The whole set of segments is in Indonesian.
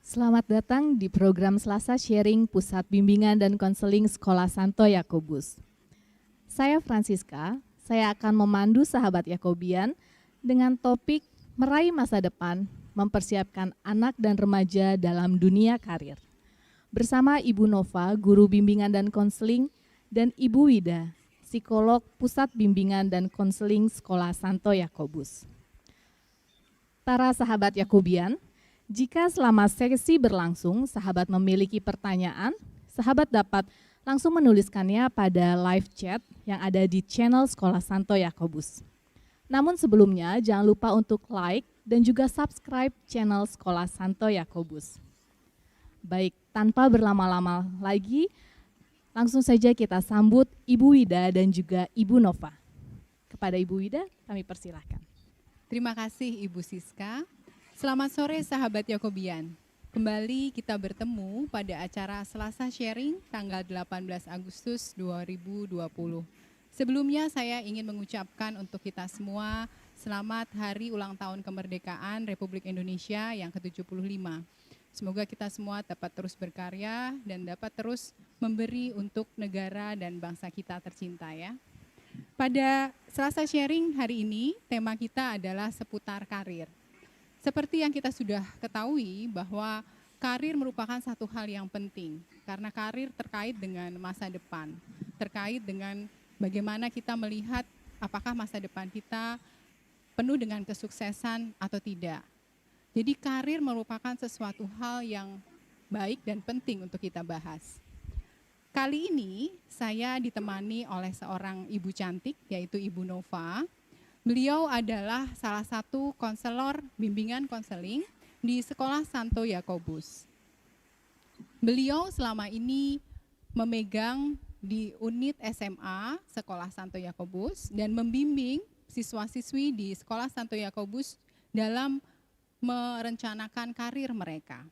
Selamat datang di program Selasa Sharing Pusat Bimbingan dan Konseling Sekolah Santo Yakobus. Saya Francisca, saya akan memandu sahabat Yakobian dengan topik meraih masa depan, mempersiapkan anak dan remaja dalam dunia karir. Bersama Ibu Nova, Guru Bimbingan dan Konseling, dan Ibu Wida, Psikolog Pusat Bimbingan dan Konseling Sekolah Santo Yakobus. Para sahabat Yakobian, jika selama sesi berlangsung, sahabat memiliki pertanyaan, sahabat dapat langsung menuliskannya pada live chat yang ada di channel Sekolah Santo Yakobus. Namun sebelumnya, jangan lupa untuk like dan juga subscribe channel Sekolah Santo Yakobus. Baik, tanpa berlama-lama lagi, langsung saja kita sambut Ibu Wida dan juga Ibu Nova. Kepada Ibu Wida, kami persilahkan. Terima kasih Ibu Siska. Selamat sore sahabat Yakobian. Kembali kita bertemu pada acara Selasa Sharing tanggal 18 Agustus 2020. Sebelumnya saya ingin mengucapkan untuk kita semua selamat Hari Ulang Tahun Kemerdekaan Republik Indonesia yang ke-75. Semoga kita semua dapat terus berkarya dan dapat terus memberi untuk negara dan bangsa kita tercinta ya. Pada Selasa Sharing hari ini tema kita adalah seputar karir. Seperti yang kita sudah ketahui bahwa karir merupakan satu hal yang penting karena karir terkait dengan masa depan, terkait dengan bagaimana kita melihat apakah masa depan kita penuh dengan kesuksesan atau tidak. Jadi karir merupakan sesuatu hal yang baik dan penting untuk kita bahas. Kali ini saya ditemani oleh seorang ibu cantik yaitu Ibu Nova. Beliau adalah salah satu konselor bimbingan konseling di Sekolah Santo Yakobus. Beliau selama ini memegang di unit SMA Sekolah Santo Yakobus dan membimbing siswa-siswi di Sekolah Santo Yakobus dalam merencanakan karir mereka.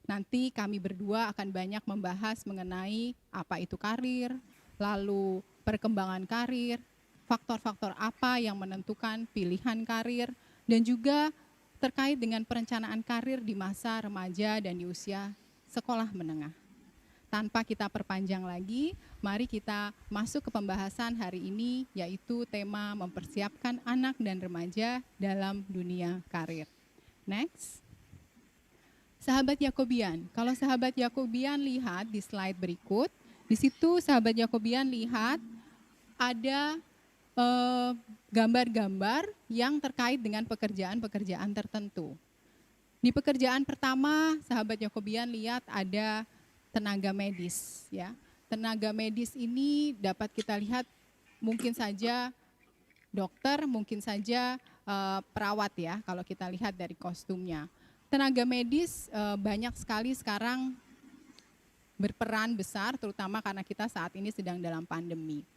Nanti kami berdua akan banyak membahas mengenai apa itu karir, lalu perkembangan karir, faktor-faktor apa yang menentukan pilihan karir, dan juga terkait dengan perencanaan karir di masa remaja dan di usia sekolah menengah. Tanpa kita perpanjang lagi, mari kita masuk ke pembahasan hari ini, yaitu tema mempersiapkan anak dan remaja dalam dunia karir. Next. Sahabat Yakobian, kalau sahabat Yakobian lihat di slide berikut, di situ sahabat Yakobian lihat ada gambar-gambar yang terkait dengan pekerjaan-pekerjaan tertentu. Di pekerjaan pertama, sahabat Yakobian lihat ada tenaga medis. Ya. Tenaga medis ini dapat kita lihat mungkin saja dokter, mungkin saja perawat ya, kalau kita lihat dari kostumnya. Tenaga medis banyak sekali sekarang berperan besar, terutama karena kita saat ini sedang dalam pandemi.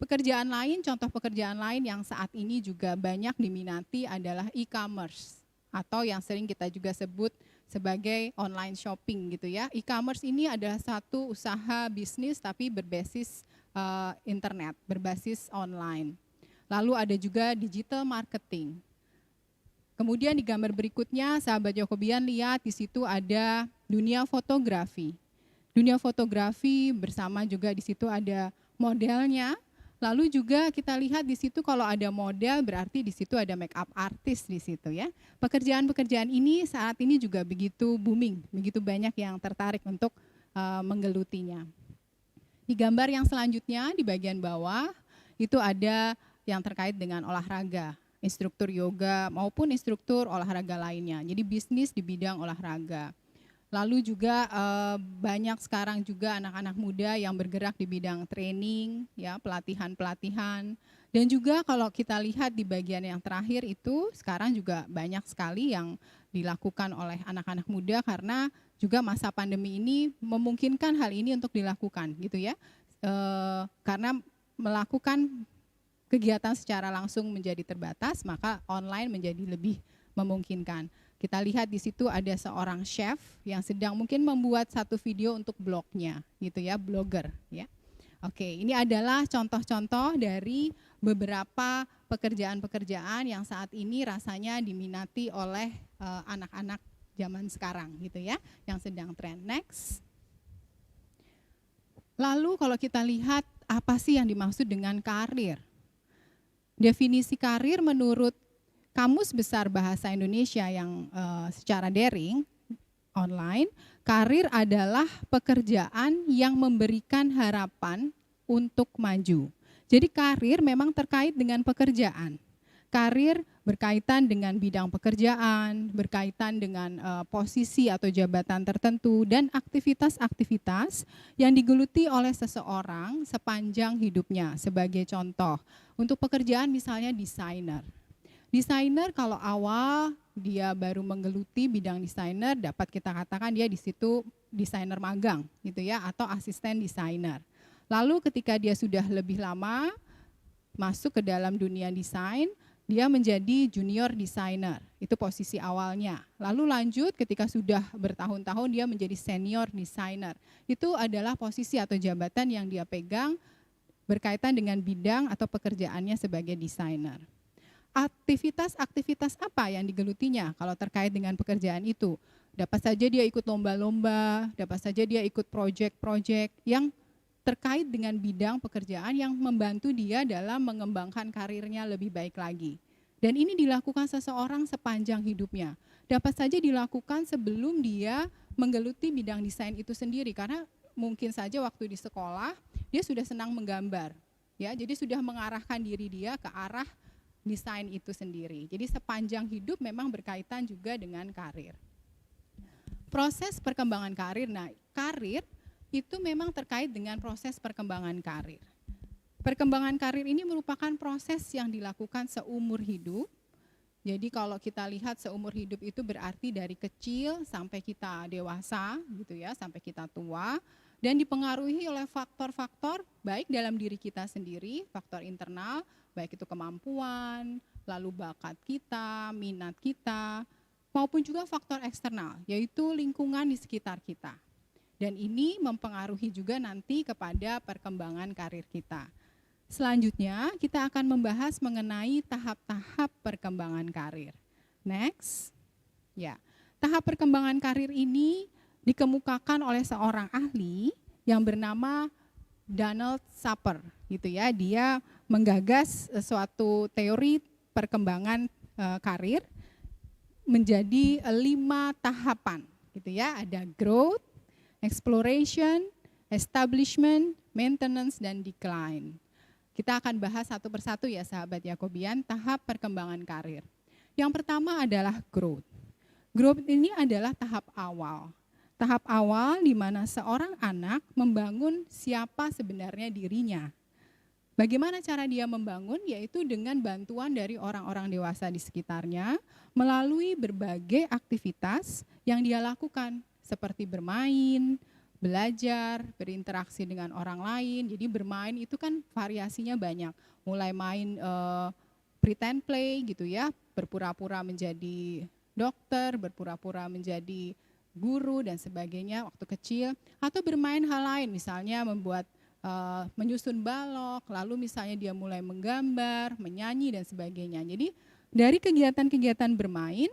Pekerjaan lain, contoh pekerjaan lain yang saat ini juga banyak diminati adalah e-commerce atau yang sering kita juga sebut sebagai online shopping gitu ya. E-commerce ini adalah satu usaha bisnis tapi berbasis internet, berbasis online. Lalu ada juga digital marketing. Kemudian di gambar berikutnya sahabat Yakobian lihat di situ ada dunia fotografi. Dunia fotografi bersama juga di situ ada modelnya. Lalu juga kita lihat di situ kalau ada model berarti di situ ada make up artist di situ ya. Pekerjaan-pekerjaan ini saat ini juga begitu booming, begitu banyak yang tertarik untuk menggelutinya. Di gambar yang selanjutnya di bagian bawah itu ada yang terkait dengan olahraga, instruktur yoga maupun instruktur olahraga lainnya. Jadi bisnis di bidang olahraga. Lalu juga banyak sekarang juga anak-anak muda yang bergerak di bidang training, ya pelatihan-pelatihan. Dan juga kalau kita lihat di bagian yang terakhir itu sekarang juga banyak sekali yang dilakukan oleh anak-anak muda karena juga masa pandemi ini memungkinkan hal ini untuk dilakukan gitu ya. Karena melakukan kegiatan secara langsung menjadi terbatas, maka online menjadi lebih memungkinkan. Kita lihat di situ ada seorang chef yang sedang mungkin membuat satu video untuk blognya, gitu ya, blogger, ya. Oke, ini adalah contoh-contoh dari beberapa pekerjaan-pekerjaan yang saat ini rasanya diminati oleh anak-anak zaman sekarang gitu ya, yang sedang tren. Next. Lalu kalau kita lihat apa sih yang dimaksud dengan karir? Definisi karir menurut Kamus Besar Bahasa Indonesia yang secara daring, online, karir adalah pekerjaan yang memberikan harapan untuk maju. Jadi karir memang terkait dengan pekerjaan. Karir berkaitan dengan bidang pekerjaan, berkaitan dengan posisi atau jabatan tertentu, dan aktivitas-aktivitas yang digeluti oleh seseorang sepanjang hidupnya. Sebagai contoh, untuk pekerjaan misalnya desainer. Desainer kalau awal dia baru menggeluti bidang desainer, dapat kita katakan dia di situ desainer magang gitu ya, atau asisten desainer. Lalu ketika dia sudah lebih lama masuk ke dalam dunia desain, dia menjadi junior designer, itu posisi awalnya. Lalu lanjut ketika sudah bertahun-tahun dia menjadi senior designer. Itu adalah posisi atau jabatan yang dia pegang berkaitan dengan bidang atau pekerjaannya sebagai desainer. Aktivitas-aktivitas apa yang digelutinya kalau terkait dengan pekerjaan itu? Dapat saja dia ikut lomba-lomba, dapat saja dia ikut proyek-proyek yang terkait dengan bidang pekerjaan yang membantu dia dalam mengembangkan karirnya lebih baik lagi. Dan ini dilakukan seseorang sepanjang hidupnya. Dapat saja dilakukan sebelum dia menggeluti bidang desain itu sendiri, karena mungkin saja waktu di sekolah dia sudah senang menggambar, ya, jadi sudah mengarahkan diri dia ke arah desain itu sendiri. Jadi sepanjang hidup memang berkaitan juga dengan karir. Proses perkembangan karir, nah karir itu memang terkait dengan proses perkembangan karir. Perkembangan karir ini merupakan proses yang dilakukan seumur hidup. Jadi kalau kita lihat seumur hidup itu berarti dari kecil sampai kita dewasa gitu ya, sampai kita tua, dan dipengaruhi oleh faktor-faktor baik dalam diri kita sendiri, faktor internal, baik itu kemampuan, lalu bakat kita, minat kita, maupun juga faktor eksternal, yaitu lingkungan di sekitar kita. Dan ini mempengaruhi juga nanti kepada perkembangan karir kita. Selanjutnya kita akan membahas mengenai tahap-tahap perkembangan karir. Next. Ya, tahap perkembangan karir ini dikemukakan oleh seorang ahli yang bernama Donald Sapir, gitu ya. Dia menggagas suatu teori perkembangan karir menjadi 5 tahapan, gitu ya. Ada growth, exploration, establishment, maintenance, dan decline. Kita akan bahas satu persatu ya sahabat Yakobian, tahap perkembangan karir. Yang pertama adalah growth. Growth ini adalah tahap awal. Tahap awal di mana seorang anak membangun siapa sebenarnya dirinya. Bagaimana cara dia membangun? Yaitu dengan bantuan dari orang-orang dewasa di sekitarnya melalui berbagai aktivitas yang dia lakukan, seperti bermain, belajar, berinteraksi dengan orang lain. Jadi bermain itu kan variasinya banyak. Mulai main pretend play gitu ya, berpura-pura menjadi dokter, berpura-pura menjadi guru dan sebagainya waktu kecil. Atau bermain hal lain, misalnya membuat menyusun balok, lalu misalnya dia mulai menggambar, menyanyi dan sebagainya. Jadi dari kegiatan-kegiatan bermain,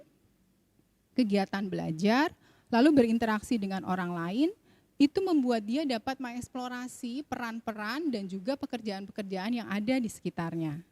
kegiatan belajar, lalu berinteraksi dengan orang lain, itu membuat dia dapat mengeksplorasi peran-peran dan juga pekerjaan-pekerjaan yang ada di sekitarnya.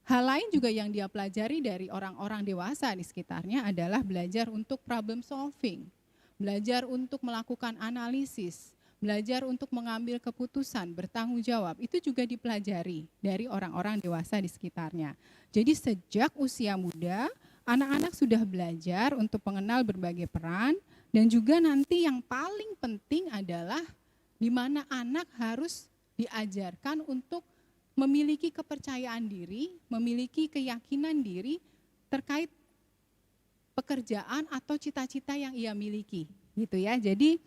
Hal lain juga yang dia pelajari dari orang-orang dewasa di sekitarnya adalah belajar untuk problem solving, belajar untuk melakukan analisis, belajar untuk mengambil keputusan, bertanggung jawab, itu juga dipelajari dari orang-orang dewasa di sekitarnya. Jadi sejak usia muda, anak-anak sudah belajar untuk mengenal berbagai peran, dan juga nanti yang paling penting adalah di mana anak harus diajarkan untuk memiliki kepercayaan diri, memiliki keyakinan diri terkait pekerjaan atau cita-cita yang ia miliki, gitu ya. Jadi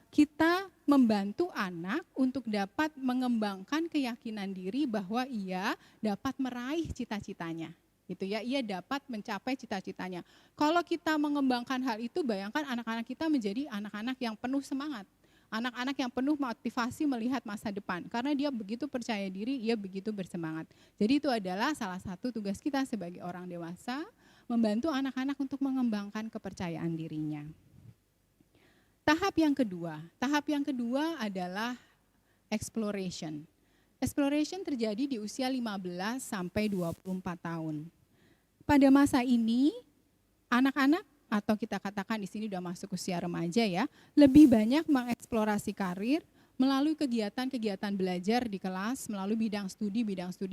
kita membantu anak untuk dapat mengembangkan keyakinan diri bahwa ia dapat meraih cita-citanya. Gitu ya, ia dapat mencapai cita-citanya. Kalau kita mengembangkan hal itu, bayangkan anak-anak kita menjadi anak-anak yang penuh semangat, anak-anak yang penuh motivasi melihat masa depan, karena dia begitu percaya diri, ia begitu bersemangat. Jadi itu adalah salah satu tugas kita sebagai orang dewasa, membantu anak-anak untuk mengembangkan kepercayaan dirinya. Tahap yang kedua adalah exploration. Exploration terjadi di usia 15 sampai 24 tahun. Pada masa ini, anak-anak atau kita katakan di sini sudah masuk usia remaja ya, lebih banyak mengeksplorasi karir melalui kegiatan-kegiatan belajar di kelas, melalui bidang studi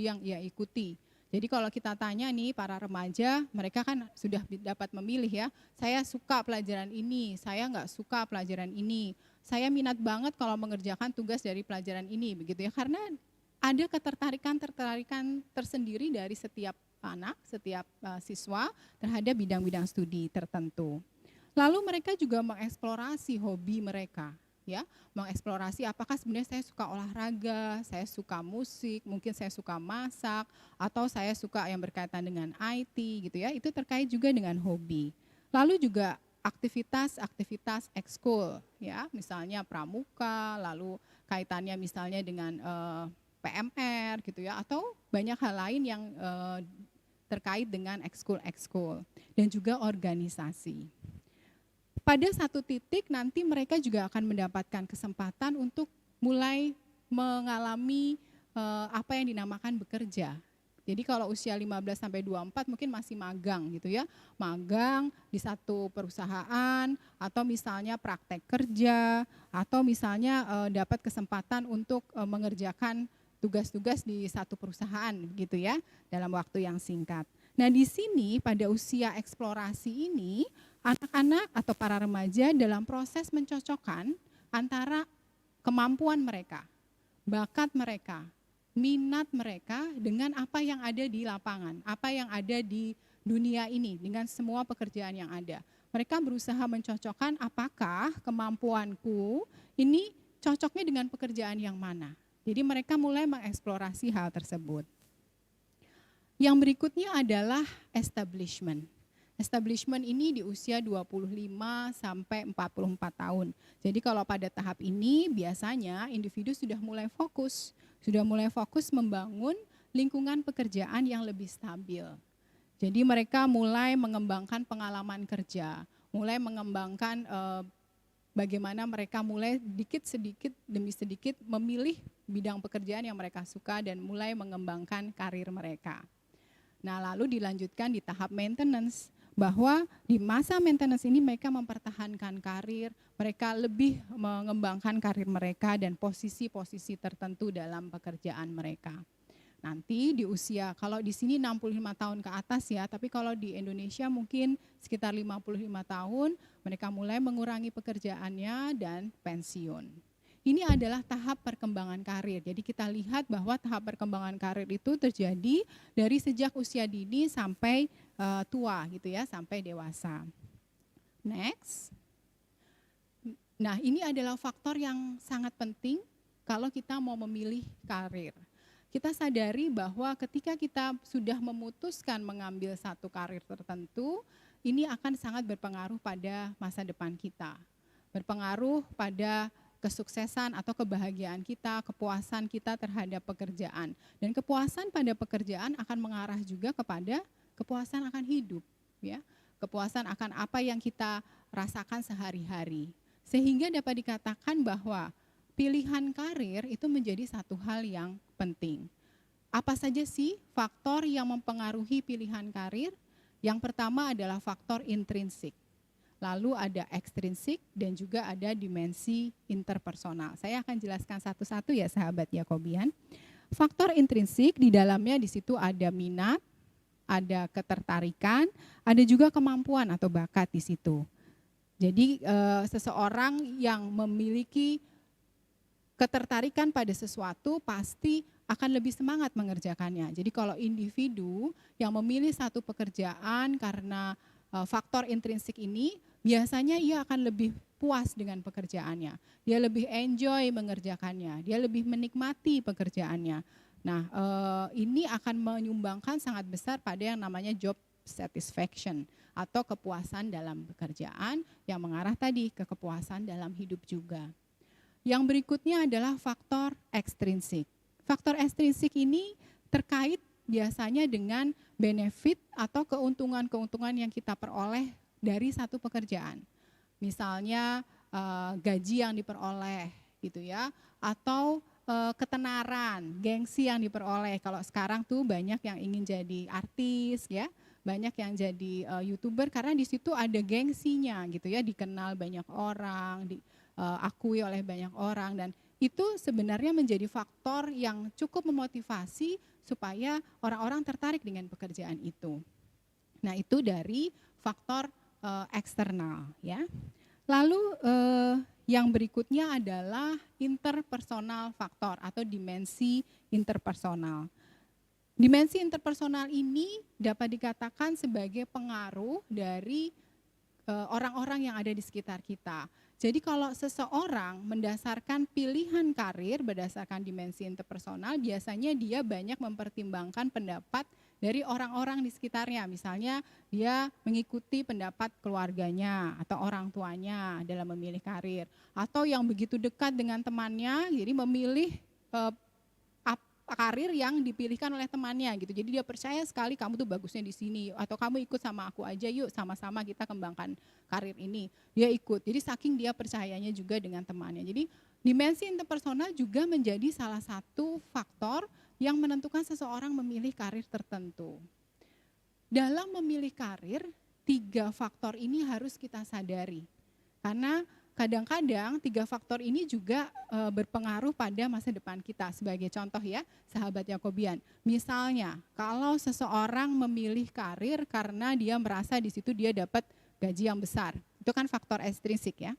yang ia ikuti. Jadi kalau kita tanya nih para remaja, mereka kan sudah dapat memilih ya, saya suka pelajaran ini, saya nggak suka pelajaran ini, saya minat banget kalau mengerjakan tugas dari pelajaran ini, begitu ya, karena ada ketertarikan tersendiri dari setiap anak, setiap siswa terhadap bidang-bidang studi tertentu. Lalu mereka juga mengeksplorasi hobi mereka. Ya, mengeksplorasi apakah sebenarnya saya suka olahraga, saya suka musik, mungkin saya suka masak, atau saya suka yang berkaitan dengan IT gitu ya, itu terkait juga dengan hobi. Lalu juga aktivitas ekskul ya, misalnya pramuka, lalu kaitannya misalnya dengan PMR gitu ya, atau banyak hal lain yang terkait dengan ekskul dan juga organisasi. Pada satu titik nanti mereka juga akan mendapatkan kesempatan untuk mulai mengalami apa yang dinamakan bekerja. Jadi kalau usia 15 sampai 24 mungkin masih magang gitu ya. Magang di satu perusahaan atau misalnya praktek kerja atau misalnya dapat kesempatan untuk mengerjakan tugas-tugas di satu perusahaan gitu ya dalam waktu yang singkat. Nah, di sini pada usia eksplorasi ini anak-anak atau para remaja dalam proses mencocokkan antara kemampuan mereka, bakat mereka, minat mereka dengan apa yang ada di lapangan, apa yang ada di dunia ini dengan semua pekerjaan yang ada. Mereka berusaha mencocokkan apakah kemampuanku ini cocoknya dengan pekerjaan yang mana. Jadi mereka mulai mengeksplorasi hal tersebut. Yang berikutnya adalah establishment. Establishment ini di usia 25 sampai 44 tahun. Jadi kalau pada tahap ini biasanya individu sudah mulai fokus membangun lingkungan pekerjaan yang lebih stabil. Jadi mereka mulai mengembangkan pengalaman kerja, mulai mengembangkan bagaimana mereka mulai sedikit demi sedikit memilih bidang pekerjaan yang mereka suka dan mulai mengembangkan karir mereka. Nah, lalu dilanjutkan di tahap maintenance, bahwa di masa maintenance ini mereka mempertahankan karir, mereka lebih mengembangkan karir mereka dan posisi-posisi tertentu dalam pekerjaan mereka. Nanti di usia, kalau di sini 65 tahun ke atas ya, tapi kalau di Indonesia mungkin sekitar 55 tahun, mereka mulai mengurangi pekerjaannya dan pensiun. Ini adalah tahap perkembangan karir. Jadi kita lihat bahwa tahap perkembangan karir itu terjadi dari sejak usia dini sampai tua gitu ya, sampai dewasa. Next. Nah, ini adalah faktor yang sangat penting kalau kita mau memilih karir. Kita sadari bahwa ketika kita sudah memutuskan mengambil satu karir tertentu, ini akan sangat berpengaruh pada masa depan kita. Berpengaruh pada kesuksesan atau kebahagiaan kita, kepuasan kita terhadap pekerjaan. Dan kepuasan pada pekerjaan akan mengarah juga kepada kepuasan akan hidup, ya. Kepuasan akan apa yang kita rasakan sehari-hari. Sehingga dapat dikatakan bahwa pilihan karir itu menjadi satu hal yang penting. Apa saja sih faktor yang mempengaruhi pilihan karir? Yang pertama adalah faktor intrinsik. Lalu ada ekstrinsik dan juga ada dimensi interpersonal. Saya akan jelaskan satu-satu ya sahabat Yakobian. Faktor intrinsik di dalamnya di situ ada minat, ada ketertarikan, ada juga kemampuan atau bakat di situ. Jadi seseorang yang memiliki ketertarikan pada sesuatu pasti akan lebih semangat mengerjakannya. Jadi kalau individu yang memilih satu pekerjaan karena faktor intrinsik ini, biasanya ia akan lebih puas dengan pekerjaannya. Dia lebih enjoy mengerjakannya, dia lebih menikmati pekerjaannya. Nah, ini akan menyumbangkan sangat besar pada yang namanya job satisfaction atau kepuasan dalam pekerjaan yang mengarah tadi ke kepuasan dalam hidup juga. Yang berikutnya adalah faktor ekstrinsik. Faktor ekstrinsik ini terkait biasanya dengan benefit atau keuntungan-keuntungan yang kita peroleh dari satu pekerjaan. Misalnya gaji yang diperoleh gitu ya, atau ketenaran, gengsi yang diperoleh. Kalau sekarang tuh banyak yang ingin jadi artis ya, banyak yang jadi YouTuber karena di situ ada gengsinya gitu ya, dikenal banyak orang, diakui oleh banyak orang, dan itu sebenarnya menjadi faktor yang cukup memotivasi supaya orang-orang tertarik dengan pekerjaan itu. Nah, itu dari faktor eksternal ya. Lalu yang berikutnya adalah interpersonal faktor atau dimensi interpersonal. Dimensi interpersonal ini dapat dikatakan sebagai pengaruh dari orang-orang yang ada di sekitar kita. Jadi kalau seseorang mendasarkan pilihan karir berdasarkan dimensi interpersonal, biasanya dia banyak mempertimbangkan pendapat dari orang-orang di sekitarnya. Misalnya dia mengikuti pendapat keluarganya atau orang tuanya dalam memilih karir. Atau yang begitu dekat dengan temannya, jadi memilih karir yang dipilihkan oleh temannya gitu. Jadi dia percaya sekali kamu tuh bagusnya di sini, atau kamu ikut sama aku aja yuk, sama-sama kita kembangkan karir ini. Dia ikut. Jadi saking dia percayanya juga dengan temannya. Jadi dimensi interpersonal juga menjadi salah satu faktor yang menentukan seseorang memilih karir tertentu. Dalam memilih karir, 3 faktor ini harus kita sadari. Karena kadang-kadang 3 faktor ini juga berpengaruh pada masa depan kita. Sebagai contoh ya, sahabat Yakobian. Misalnya, kalau seseorang memilih karir karena dia merasa di situ dia dapat gaji yang besar. Itu kan faktor ekstrinsik ya.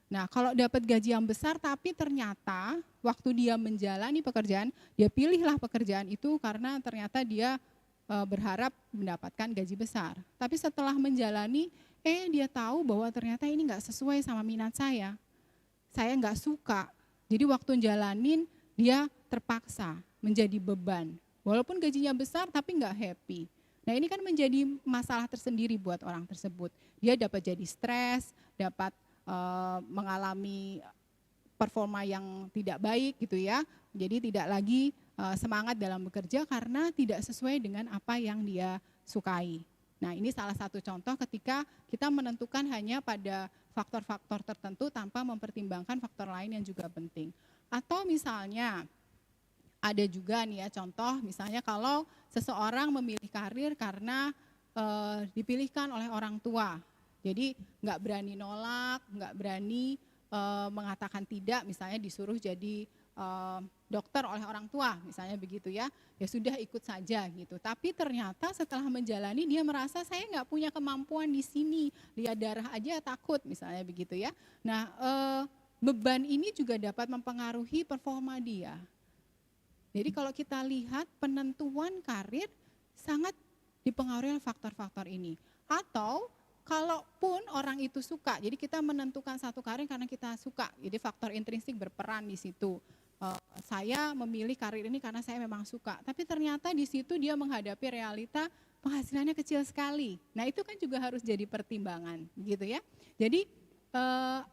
Nah, kalau dapat gaji yang besar tapi ternyata waktu dia menjalani pekerjaan, dia pilihlah pekerjaan itu karena ternyata dia berharap mendapatkan gaji besar. Tapi setelah menjalani, dia tahu bahwa ternyata ini enggak sesuai sama minat saya. Saya enggak suka. Jadi waktu jalanin dia terpaksa menjadi beban. Walaupun gajinya besar tapi enggak happy. Nah, ini kan menjadi masalah tersendiri buat orang tersebut. Dia dapat jadi stres, dapat mengalami performa yang tidak baik gitu ya. Jadi tidak lagi semangat dalam bekerja karena tidak sesuai dengan apa yang dia sukai. Nah, ini salah satu contoh ketika kita menentukan hanya pada faktor-faktor tertentu tanpa mempertimbangkan faktor lain yang juga penting. Atau misalnya ada juga nih ya contoh, misalnya kalau seseorang memilih karir karena dipilihkan oleh orang tua. Jadi nggak berani nolak, nggak berani mengatakan tidak, misalnya disuruh jadi dokter oleh orang tua, misalnya begitu ya, ya sudah ikut saja gitu. Tapi ternyata setelah menjalani dia merasa saya nggak punya kemampuan di sini, lihat darah aja takut, misalnya begitu ya. Nah, beban ini juga dapat mempengaruhi performa dia. Jadi kalau kita lihat penentuan karir sangat dipengaruhi oleh faktor-faktor ini. Atau kalaupun orang itu suka, jadi kita menentukan satu karir karena kita suka, jadi faktor intrinsik berperan di situ. Saya memilih karir ini karena saya memang suka, tapi ternyata di situ dia menghadapi realita penghasilannya kecil sekali. Nah, itu kan juga harus jadi pertimbangan, gitu ya. Jadi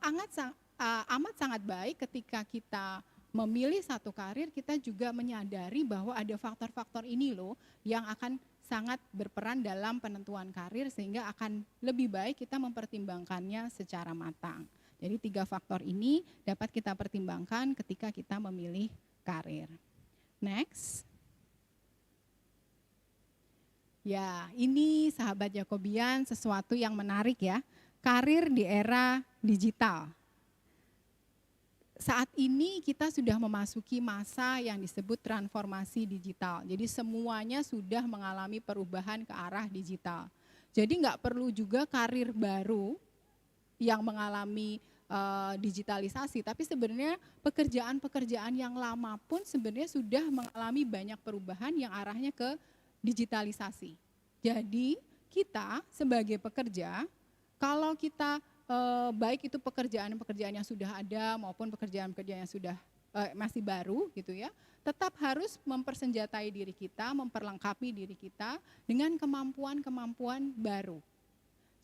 amat sangat baik ketika kita memilih satu karir, kita juga menyadari bahwa ada faktor-faktor ini loh yang akan sangat berperan dalam penentuan karir, sehingga akan lebih baik kita mempertimbangkannya secara matang. Jadi 3 faktor ini dapat kita pertimbangkan ketika kita memilih karir. Next. Ya, ini sahabat Yakobian sesuatu yang menarik ya. Karir di era digital. Saat ini kita sudah memasuki masa yang disebut transformasi digital. Jadi semuanya sudah mengalami perubahan ke arah digital. Jadi nggak perlu juga karir baru yang mengalami digitalisasi, tapi sebenarnya pekerjaan-pekerjaan yang lama pun sebenarnya sudah mengalami banyak perubahan yang arahnya ke digitalisasi. Jadi kita sebagai pekerja, kalau kita baik itu pekerjaan-pekerjaan yang sudah ada maupun pekerjaan-pekerjaan yang sudah masih baru gitu ya, tetap harus mempersenjatai diri kita, memperlengkapi diri kita dengan kemampuan-kemampuan baru.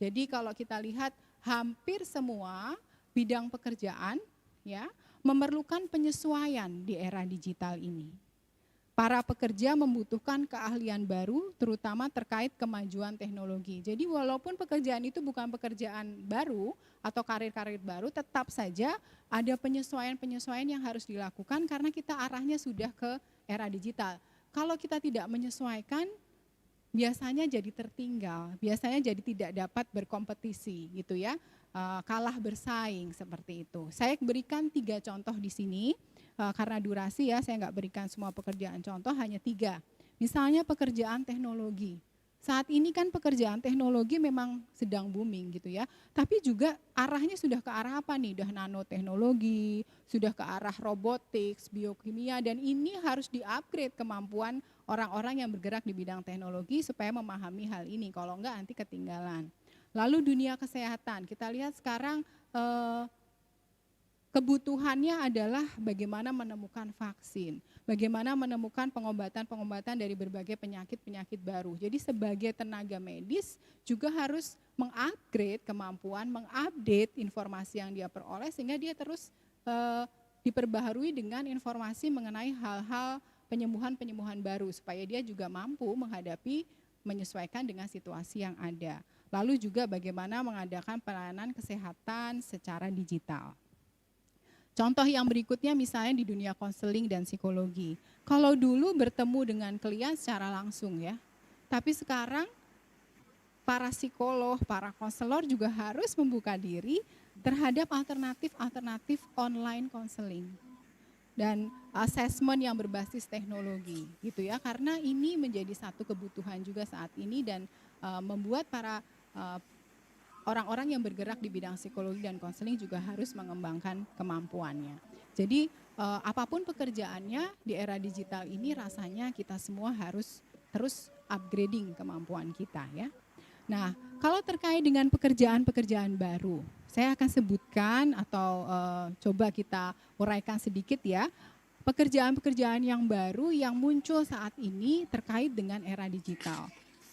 Jadi kalau kita lihat hampir semua bidang pekerjaan ya memerlukan penyesuaian di era digital ini. para pekerja membutuhkan keahlian baru, terutama terkait kemajuan teknologi. Jadi walaupun pekerjaan itu bukan pekerjaan baru atau karir-karir baru, tetap saja ada penyesuaian-penyesuaian yang harus dilakukan karena kita arahnya sudah ke era digital. Kalau kita tidak menyesuaikan, biasanya jadi tertinggal, biasanya jadi tidak dapat berkompetisi gitu ya, kalah bersaing seperti itu. Saya berikan 3 contoh di sini. Karena durasi ya, saya nggak berikan semua pekerjaan contoh, hanya 3. Misalnya pekerjaan teknologi. Saat ini kan pekerjaan teknologi memang sedang booming gitu ya. Tapi juga arahnya sudah ke arah apa nih? Sudah nanoteknologi, sudah ke arah robotics, biokimia, dan ini harus di-upgrade kemampuan orang-orang yang bergerak di bidang teknologi supaya memahami hal ini. Kalau enggak nanti ketinggalan. Lalu dunia kesehatan, kita lihat sekarang kebutuhannya adalah bagaimana menemukan vaksin, bagaimana menemukan pengobatan-pengobatan dari berbagai penyakit-penyakit baru. Jadi sebagai tenaga medis juga harus mengupgrade kemampuan, mengupdate informasi yang dia peroleh sehingga dia terus diperbaharui dengan informasi mengenai hal-hal penyembuhan-penyembuhan baru supaya dia juga mampu menghadapi, menyesuaikan dengan situasi yang ada. Lalu juga bagaimana mengadakan pelayanan kesehatan secara digital. Contoh yang berikutnya misalnya di dunia konseling dan psikologi. Kalau dulu bertemu dengan klien secara langsung ya, tapi sekarang para psikolog, para konselor juga harus membuka diri terhadap alternatif-alternatif online konseling dan assessment yang berbasis teknologi gitu ya, karena ini menjadi satu kebutuhan juga saat ini dan membuat para orang-orang yang bergerak di bidang psikologi dan konseling juga harus mengembangkan kemampuannya. Jadi apapun pekerjaannya di era digital ini rasanya kita semua harus terus upgrading kemampuan kita ya. Nah, kalau terkait dengan pekerjaan-pekerjaan baru, saya akan sebutkan atau coba kita uraikan sedikit ya. Pekerjaan-pekerjaan yang baru yang muncul saat ini terkait dengan era digital.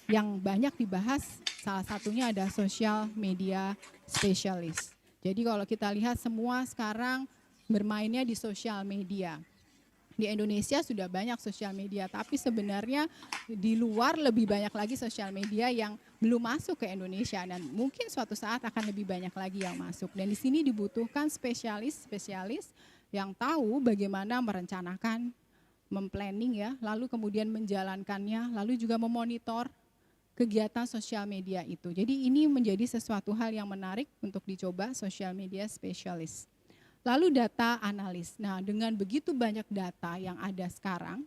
Yang banyak dibahas salah satunya ada social media specialist. Jadi kalau kita lihat semua sekarang bermainnya di sosial media. Di Indonesia sudah banyak sosial media, tapi sebenarnya di luar lebih banyak lagi sosial media yang belum masuk ke Indonesia dan mungkin suatu saat akan lebih banyak lagi yang masuk. Dan di sini dibutuhkan spesialis-spesialis yang tahu bagaimana merencanakan, memplanning ya, lalu kemudian menjalankannya, lalu juga memonitor kegiatan sosial media itu. Jadi ini menjadi sesuatu hal yang menarik untuk dicoba, social media specialist. Lalu data analis. Nah, dengan begitu banyak data yang ada sekarang,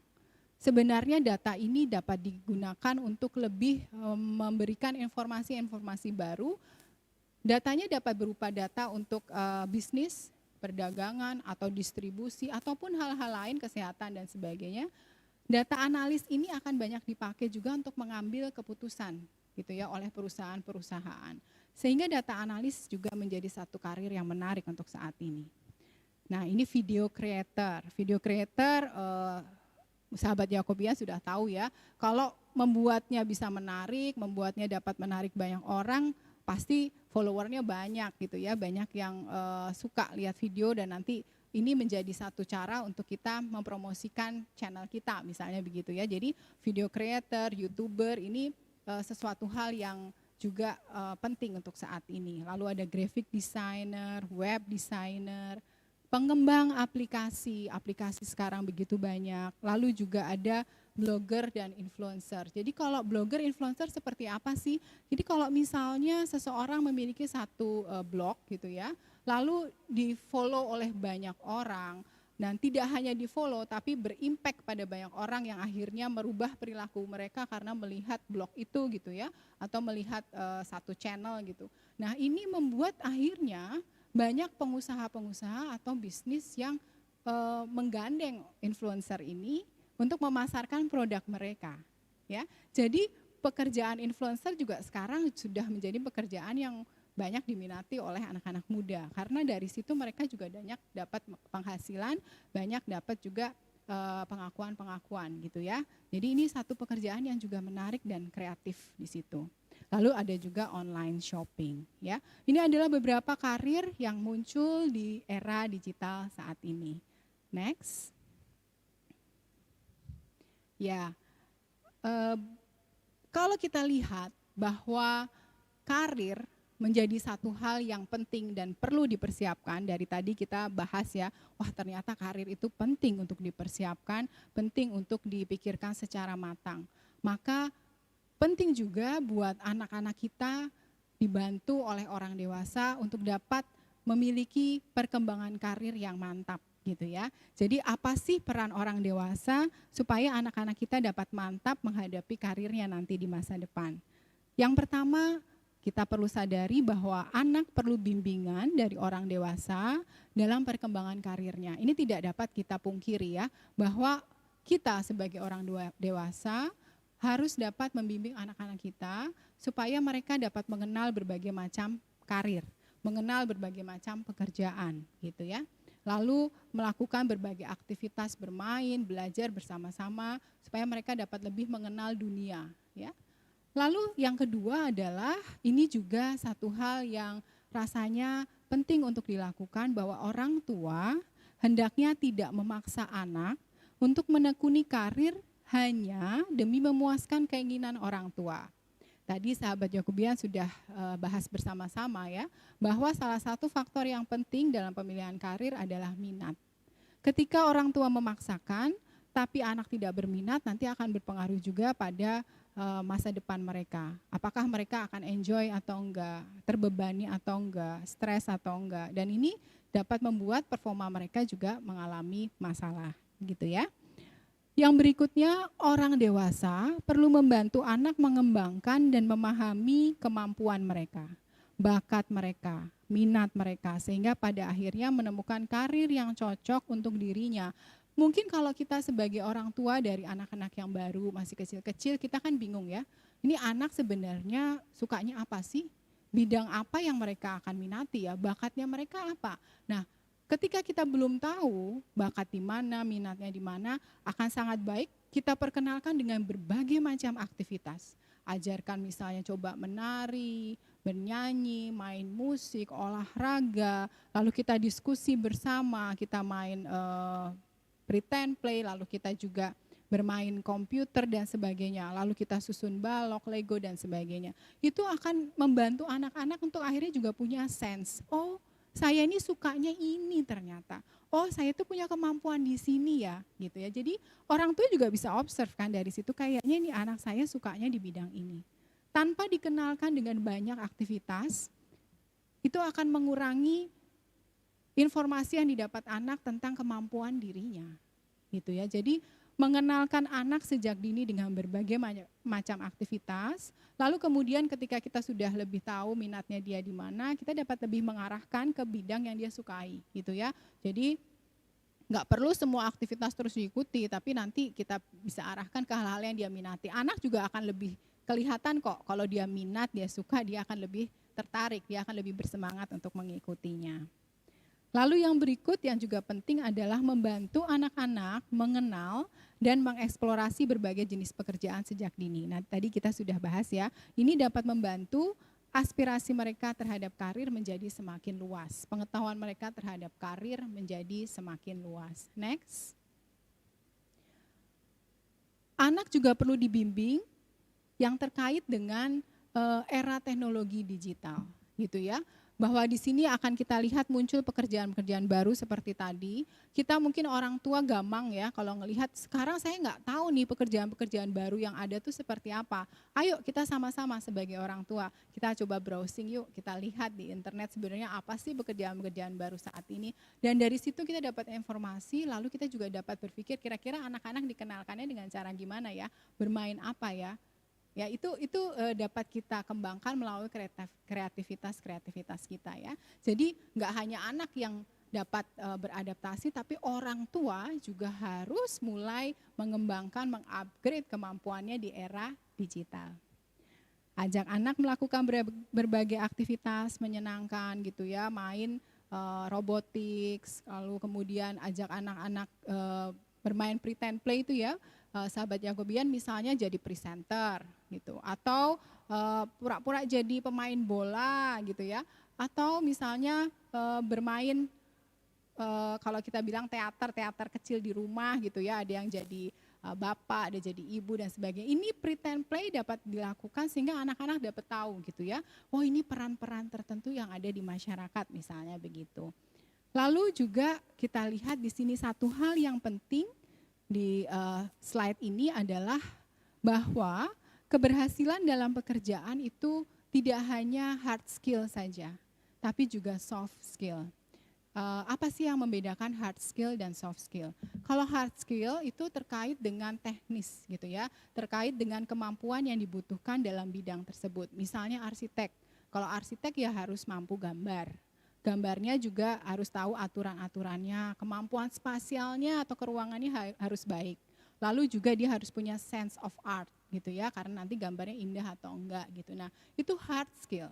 sebenarnya data ini dapat digunakan untuk lebih memberikan informasi-informasi baru. Datanya dapat berupa data untuk bisnis, perdagangan, atau distribusi, ataupun hal-hal lain, kesehatan dan sebagainya. Data analis ini akan banyak dipakai juga untuk mengambil keputusan gitu ya oleh perusahaan-perusahaan. Sehingga data analis juga menjadi satu karir yang menarik untuk saat ini. Nah, ini video creator. Video creator sahabat Yakobian sudah tahu ya, kalau membuatnya bisa menarik, membuatnya dapat menarik banyak orang, pasti followernya banyak gitu ya, banyak yang suka lihat video dan nanti ini menjadi satu cara untuk kita mempromosikan channel kita, misalnya begitu ya. Jadi video creator, YouTuber ini sesuatu hal yang juga penting untuk saat ini. Lalu ada graphic designer, web designer, pengembang aplikasi sekarang begitu banyak. Lalu juga ada blogger dan influencer. Jadi kalau blogger, influencer seperti apa sih? Jadi kalau misalnya seseorang memiliki satu blog gitu ya, lalu di-follow oleh banyak orang, dan tidak hanya di-follow tapi berimpact pada banyak orang yang akhirnya merubah perilaku mereka karena melihat blog itu gitu ya, atau melihat satu channel gitu. Nah ini membuat akhirnya banyak pengusaha-pengusaha atau bisnis yang menggandeng influencer ini untuk memasarkan produk mereka. Ya, jadi pekerjaan influencer juga sekarang sudah menjadi pekerjaan yang banyak diminati oleh anak-anak muda karena dari situ mereka juga banyak dapat penghasilan, banyak dapat juga pengakuan-pengakuan gitu ya. Jadi ini satu pekerjaan yang juga menarik dan kreatif di situ. Lalu ada juga online shopping ya. Ini adalah beberapa karir yang muncul di era digital saat ini. Next. Ya, eh, kalau kita lihat bahwa karir menjadi satu hal yang penting dan perlu dipersiapkan, dari tadi kita bahas ya, wah ternyata karir itu penting untuk dipersiapkan, penting untuk dipikirkan secara matang. Maka penting juga buat anak-anak kita dibantu oleh orang dewasa untuk dapat memiliki perkembangan karir yang mantap gitu ya. Jadi apa sih peran orang dewasa supaya anak-anak kita dapat mantap menghadapi karirnya nanti di masa depan? Yang pertama, kita perlu sadari bahwa anak perlu bimbingan dari orang dewasa dalam perkembangan karirnya. Ini tidak dapat kita pungkiri ya, bahwa kita sebagai orang dewasa harus dapat membimbing anak-anak kita supaya mereka dapat mengenal berbagai macam karir, mengenal berbagai macam pekerjaan gitu ya. Lalu melakukan berbagai aktivitas bermain, belajar bersama-sama supaya mereka dapat lebih mengenal dunia ya. Lalu yang kedua adalah ini juga satu hal yang rasanya penting untuk dilakukan, bahwa orang tua hendaknya tidak memaksa anak untuk menekuni karir hanya demi memuaskan keinginan orang tua. Tadi sahabat Yakobian sudah bahas bersama-sama ya, bahwa salah satu faktor yang penting dalam pemilihan karir adalah minat. Ketika orang tua memaksakan, tapi anak tidak berminat, nanti akan berpengaruh juga pada masa depan mereka. Apakah mereka akan enjoy atau enggak, terbebani atau enggak, stres atau enggak. Dan ini dapat membuat performa mereka juga mengalami masalah gitu ya. Yang berikutnya, orang dewasa perlu membantu anak mengembangkan dan memahami kemampuan mereka, bakat mereka, minat mereka, sehingga pada akhirnya menemukan karir yang cocok untuk dirinya. Mungkin kalau kita sebagai orang tua dari anak-anak yang baru, masih kecil-kecil, kita kan bingung ya, ini anak sebenarnya sukanya apa sih? Bidang apa yang mereka akan minati ya, bakatnya mereka apa? Nah, ketika kita belum tahu bakat di mana, minatnya di mana, akan sangat baik kita perkenalkan dengan berbagai macam aktivitas. Ajarkan misalnya coba menari, bernyanyi, main musik, olahraga, lalu kita diskusi bersama, kita main pretend play, lalu kita juga bermain komputer dan sebagainya, lalu kita susun balok, Lego dan sebagainya. Itu akan membantu anak-anak untuk akhirnya juga punya sense, oh saya ini sukanya ini ternyata. Oh, saya itu punya kemampuan di sini ya, gitu ya. Jadi orang tua juga bisa observe kan dari situ, kayaknya ini anak saya sukanya di bidang ini. Tanpa dikenalkan dengan banyak aktivitas, itu akan mengurangi informasi yang didapat anak tentang kemampuan dirinya. Gitu ya. Jadi mengenalkan anak sejak dini dengan berbagai macam aktivitas, lalu kemudian ketika kita sudah lebih tahu minatnya dia di mana, kita dapat lebih mengarahkan ke bidang yang dia sukai, gitu ya. Jadi nggak perlu semua aktivitas terus diikuti, tapi nanti kita bisa arahkan ke hal-hal yang dia minati. Anak juga akan lebih kelihatan kok, kalau dia minat, dia suka, dia akan lebih tertarik, dia akan lebih bersemangat untuk mengikutinya. Lalu yang berikut yang juga penting adalah membantu anak-anak mengenal dan mengeksplorasi berbagai jenis pekerjaan sejak dini. Nah, tadi kita sudah bahas ya, ini dapat membantu aspirasi mereka terhadap karir menjadi semakin luas. Pengetahuan mereka terhadap karir menjadi semakin luas. Next. Anak juga perlu dibimbing yang terkait dengan era teknologi digital, gitu ya. Bahwa di sini akan kita lihat muncul pekerjaan-pekerjaan baru seperti tadi. Kita mungkin orang tua gamang ya kalau ngelihat, sekarang saya nggak tahu nih pekerjaan-pekerjaan baru yang ada tuh seperti apa. Ayo kita sama-sama sebagai orang tua, kita coba browsing yuk, kita lihat di internet sebenarnya apa sih pekerjaan-pekerjaan baru saat ini. Dan dari situ kita dapat informasi, lalu kita juga dapat berpikir kira-kira anak-anak dikenalkannya dengan cara gimana ya, bermain apa ya. Ya itu dapat kita kembangkan melalui kreativitas kita ya. Jadi nggak hanya anak yang dapat beradaptasi, tapi orang tua juga harus mulai mengembangkan, mengupgrade kemampuannya di era digital. Ajak anak melakukan berbagai aktivitas menyenangkan gitu ya, main robotics, lalu kemudian ajak anak-anak bermain pretend play itu ya. Sahabat Yakobian misalnya jadi presenter gitu, atau pura-pura jadi pemain bola gitu ya, atau misalnya bermain kalau kita bilang teater kecil di rumah gitu ya, ada yang jadi bapak, ada jadi ibu dan sebagainya. Ini pretend play dapat dilakukan sehingga anak-anak dapat tahu gitu ya. Oh, ini peran-peran tertentu yang ada di masyarakat misalnya begitu. Lalu juga kita lihat di sini satu hal yang penting di slide ini adalah bahwa keberhasilan dalam pekerjaan itu tidak hanya hard skill saja, tapi juga soft skill. Apa sih yang membedakan hard skill dan soft skill? Kalau hard skill itu terkait dengan teknis gitu ya, terkait dengan kemampuan yang dibutuhkan dalam bidang tersebut. Misalnya arsitek, kalau arsitek ya harus mampu gambar. Gambarnya juga harus tahu aturan-aturannya, kemampuan spasialnya atau keruangannya harus baik. Lalu juga dia harus punya sense of art gitu ya, karena nanti gambarnya indah atau enggak gitu. Nah, itu hard skill.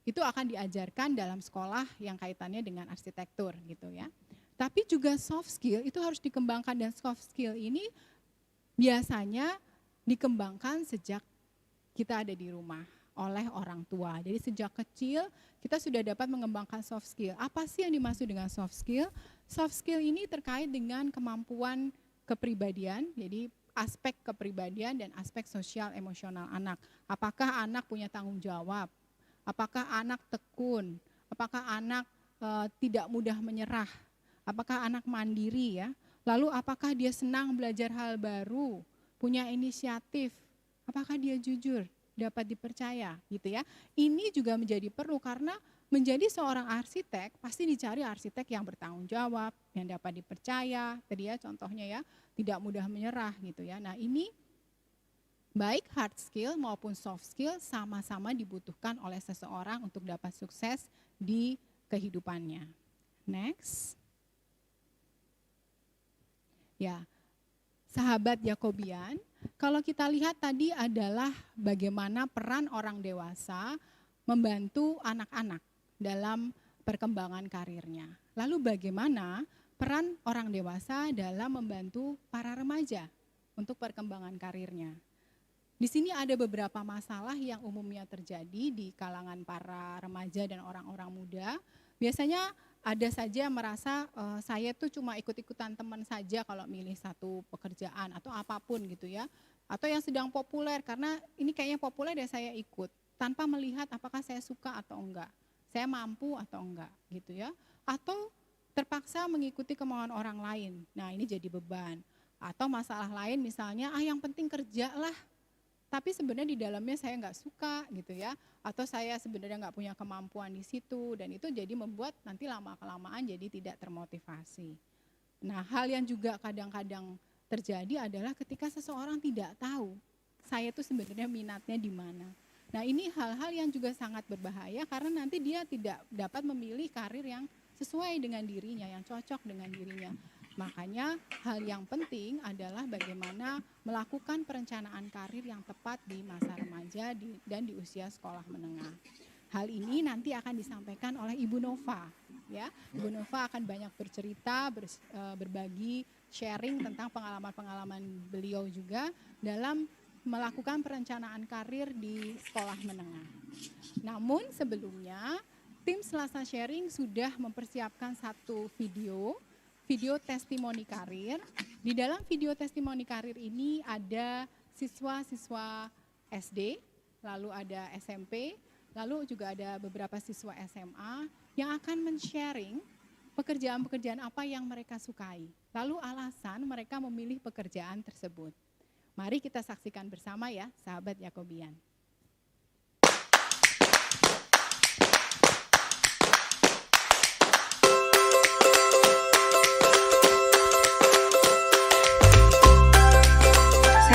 Itu akan diajarkan dalam sekolah yang kaitannya dengan arsitektur gitu ya. Tapi juga soft skill itu harus dikembangkan, dan soft skill ini biasanya dikembangkan sejak kita ada di rumah oleh orang tua. Jadi sejak kecil kita sudah dapat mengembangkan soft skill. Apa sih yang dimaksud dengan soft skill? Soft skill ini terkait dengan kemampuan kepribadian, jadi aspek kepribadian dan aspek sosial emosional anak. Apakah anak punya tanggung jawab? Apakah anak tekun? Apakah anak tidak mudah menyerah? Apakah anak mandiri ya? Lalu apakah dia senang belajar hal baru? Punya inisiatif? Apakah dia jujur? Dapat dipercaya gitu ya? Ini juga menjadi perlu karena menjadi seorang arsitek pasti dicari arsitek yang bertanggung jawab, yang dapat dipercaya. Tadi ya contohnya ya, tidak mudah menyerah gitu ya. Nah ini baik hard skill maupun soft skill sama-sama dibutuhkan oleh seseorang untuk dapat sukses di kehidupannya. Next. Ya, sahabat Yakobian, kalau kita lihat tadi adalah bagaimana peran orang dewasa membantu anak-anak dalam perkembangan karirnya. Lalu bagaimana peran orang dewasa dalam membantu para remaja untuk perkembangan karirnya. Di sini ada beberapa masalah yang umumnya terjadi di kalangan para remaja dan orang-orang muda. Biasanya ada saja merasa saya tuh cuma ikut-ikutan teman saja kalau milih satu pekerjaan atau apapun gitu ya. Atau yang sedang populer karena ini kayaknya populer ya saya ikut. Tanpa melihat apakah saya suka atau enggak. Saya mampu atau enggak gitu ya. Atau terpaksa mengikuti kemauan orang lain. Nah ini jadi beban. Atau masalah lain misalnya yang penting kerja lah. Tapi sebenarnya di dalamnya saya nggak suka gitu ya, atau saya sebenarnya nggak punya kemampuan di situ, dan itu jadi membuat nanti lama-kelamaan jadi tidak termotivasi. Nah hal yang juga kadang-kadang terjadi adalah ketika seseorang tidak tahu saya itu sebenarnya minatnya di mana. Nah ini hal-hal yang juga sangat berbahaya karena nanti dia tidak dapat memilih karir yang sesuai dengan dirinya, yang cocok dengan dirinya. Makanya hal yang penting adalah bagaimana melakukan perencanaan karir yang tepat di masa remaja dan di usia sekolah menengah. Hal ini nanti akan disampaikan oleh Ibu Nova. Ya, Ibu Nova akan banyak bercerita, berbagi, sharing tentang pengalaman-pengalaman beliau juga dalam melakukan perencanaan karir di sekolah menengah. Namun sebelumnya, tim Selasa Sharing sudah mempersiapkan satu video testimoni karir. Di dalam video testimoni karir ini ada siswa-siswa SD, lalu ada SMP, lalu juga ada beberapa siswa SMA yang akan men-sharing pekerjaan-pekerjaan apa yang mereka sukai. Lalu alasan mereka memilih pekerjaan tersebut. Mari kita saksikan bersama ya, sahabat Yakobian.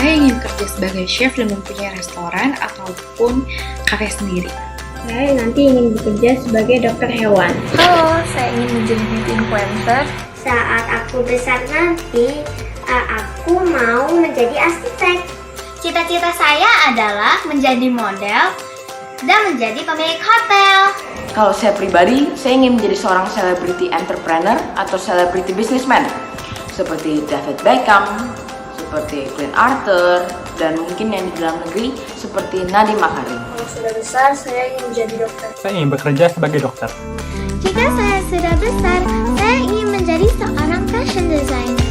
Saya ingin kerja sebagai chef dan mempunyai restoran ataupun kafe sendiri. Saya nanti ingin bekerja sebagai dokter hewan. Halo, saya ingin menjadi beauty influencer. Saat aku besar nanti, aku mau menjadi arsitek. Cita-cita saya adalah menjadi model dan menjadi pemilik hotel. Kalau saya pribadi, saya ingin menjadi seorang celebrity entrepreneur atau celebrity businessman. Seperti David Beckham, seperti Clint Arthur, dan mungkin yang di dalam negeri seperti Nadiem Makarim. Kalau sudah besar, saya ingin menjadi dokter. Saya ingin bekerja sebagai dokter. Jika saya sudah besar, saya ingin menjadi seorang fashion designer.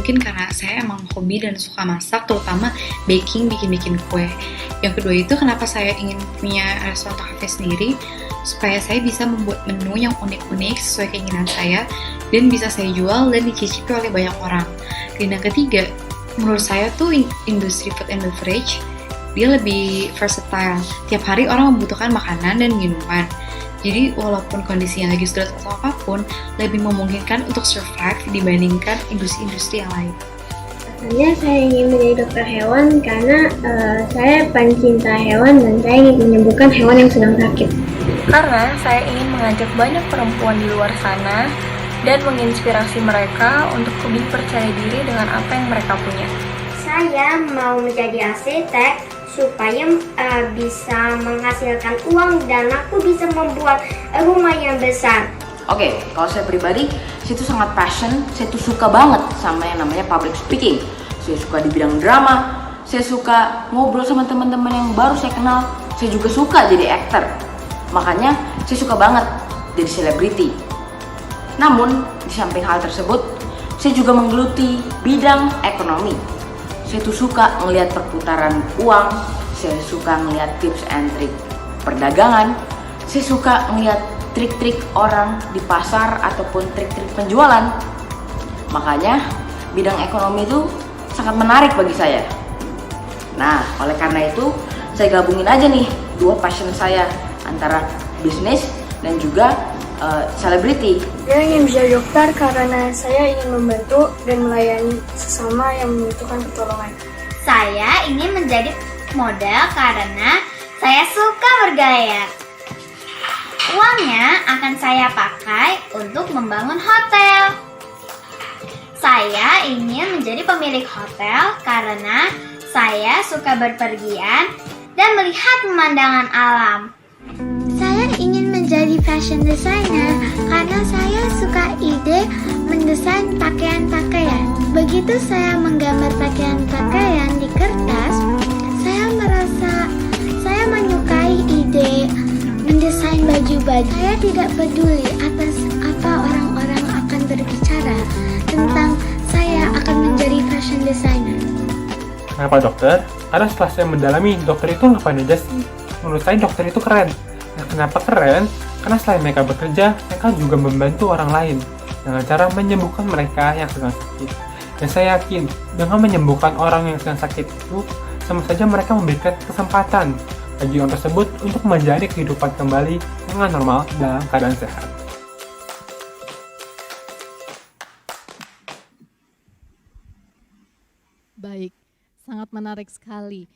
mungkin karena saya emang hobi dan suka masak, terutama baking, bikin kue. Yang kedua itu kenapa saya ingin punya restoran atau cafe sendiri, supaya saya bisa membuat menu yang unik-unik sesuai keinginan saya dan bisa saya jual dan dicicipi oleh banyak orang. Dan yang ketiga, menurut saya tuh industri food and beverage dia lebih versatile. Tiap hari orang membutuhkan makanan dan minuman. Jadi walaupun kondisinya lagi sulit atau apapun, lebih memungkinkan untuk survive dibandingkan industri-industri yang lain. Sebenarnya saya ingin menjadi dokter hewan karena saya pencinta hewan dan saya ingin menyembuhkan hewan yang sedang sakit. Karena saya ingin mengajak banyak perempuan di luar sana dan menginspirasi mereka untuk lebih percaya diri dengan apa yang mereka punya. Saya mau menjadi arsitek supaya bisa menghasilkan uang dan aku bisa membuat rumah yang besar. Oke, kalau saya pribadi, saya tuh sangat passion, saya tuh suka banget sama yang namanya public speaking. Saya suka di bidang drama, saya suka ngobrol sama teman-teman yang baru saya kenal, saya juga suka jadi aktor. Makanya saya suka banget jadi selebriti. Namun, di samping hal tersebut, saya juga menggeluti bidang ekonomi. Saya tuh suka ngelihat perputaran uang, saya suka ngelihat tips and trik perdagangan, saya suka ngelihat trik-trik orang di pasar ataupun trik-trik penjualan. Makanya bidang ekonomi itu sangat menarik bagi saya. Nah, oleh karena itu saya gabungin aja nih dua passion saya antara bisnis dan juga selebriti. Saya ingin menjadi dokter karena saya ingin membantu dan melayani sesama yang membutuhkan pertolongan. Saya ingin menjadi model karena saya suka bergaya. Uangnya akan saya pakai untuk membangun hotel. Saya ingin menjadi pemilik hotel karena saya suka berpergian dan melihat pemandangan alam. Saya ingin menjadi fashion designer karena saya suka ide mendesain pakaian-pakaian. Begitu saya menggambar pakaian-pakaian di kertas, saya merasa saya menyukai ide mendesain baju-baju. Saya tidak peduli atas apa orang-orang akan berbicara tentang saya akan menjadi fashion designer. Kenapa dokter? Karena setelah saya mendalami dokter itu ngapain aja sih? Menurut saya dokter itu keren. Nah, kenapa keren? Karena selain mereka bekerja, mereka juga membantu orang lain dengan cara menyembuhkan mereka yang sedang sakit. Dan saya yakin, dengan menyembuhkan orang yang sedang sakit itu, sama saja mereka memberikan kesempatan bagi orang tersebut untuk menjalani kehidupan kembali dengan normal dalam keadaan sehat. Baik, sangat menarik sekali.